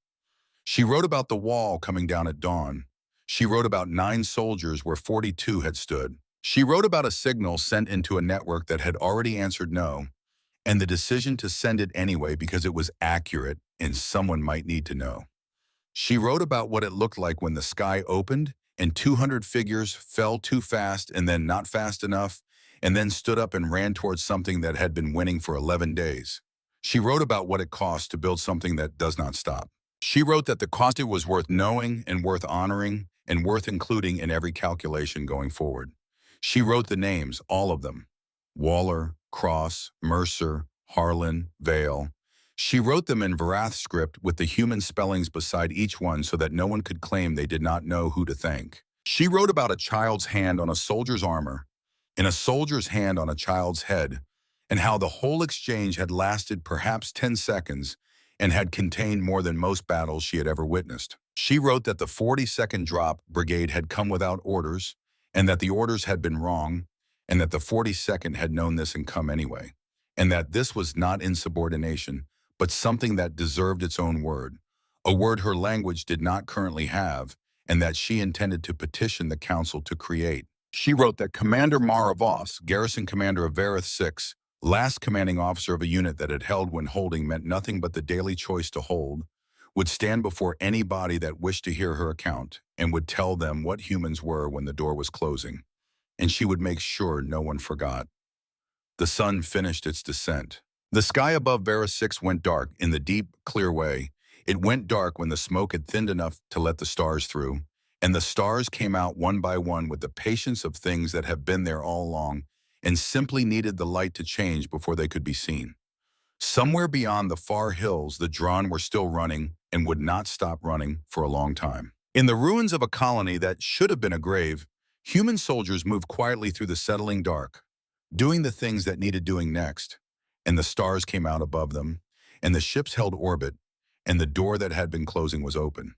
[SPEAKER 2] She wrote about the wall coming down at dawn. She wrote about 9 soldiers where 42 had stood. She wrote about a signal sent into a network that had already answered no, and the decision to send it anyway because it was accurate and someone might need to know. She wrote about what it looked like when the sky opened and 200 figures fell too fast and then not fast enough, and then stood up and ran towards something that had been winning for 11 days. She wrote about what it cost to build something that does not stop. She wrote that the cost it was worth knowing and worth honoring and worth including in every calculation going forward. She wrote the names, all of them. Waller, Cross, Mercer, Harlan, Vale. She wrote them in Varath script with the human spellings beside each one so that no one could claim they did not know who to thank. She wrote about a child's hand on a soldier's armor, and a soldier's hand on a child's head, and how the whole exchange had lasted perhaps 10 seconds and had contained more than most battles she had ever witnessed. She wrote that the 40-second drop brigade had come without orders, and that the orders had been wrong, and that the 42nd had known this and come anyway, and that this was not insubordination, but something that deserved its own word, a word her language did not currently have, and that she intended to petition the council to create. She wrote that Commander Mara Voss, garrison commander of Varath 6, last commanding officer of a unit that had held when holding meant nothing but the daily choice to hold, would stand before anybody that wished to hear her account and would tell them what humans were when the door was closing, and she would make sure no one forgot. The sun finished its descent. The sky above Varath 6 went dark in the deep, clear way. It went dark when the smoke had thinned enough to let the stars through, and the stars came out one by one with the patience of things that have been there all along and simply needed the light to change before they could be seen. Somewhere beyond the far hills, the Drawn were still running and would not stop running for a long time. In the ruins of a colony that should have been a grave, human soldiers moved quietly through the settling dark, doing the things that needed doing next, and the stars came out above them, and the ships held orbit, and the door that had been closing was open.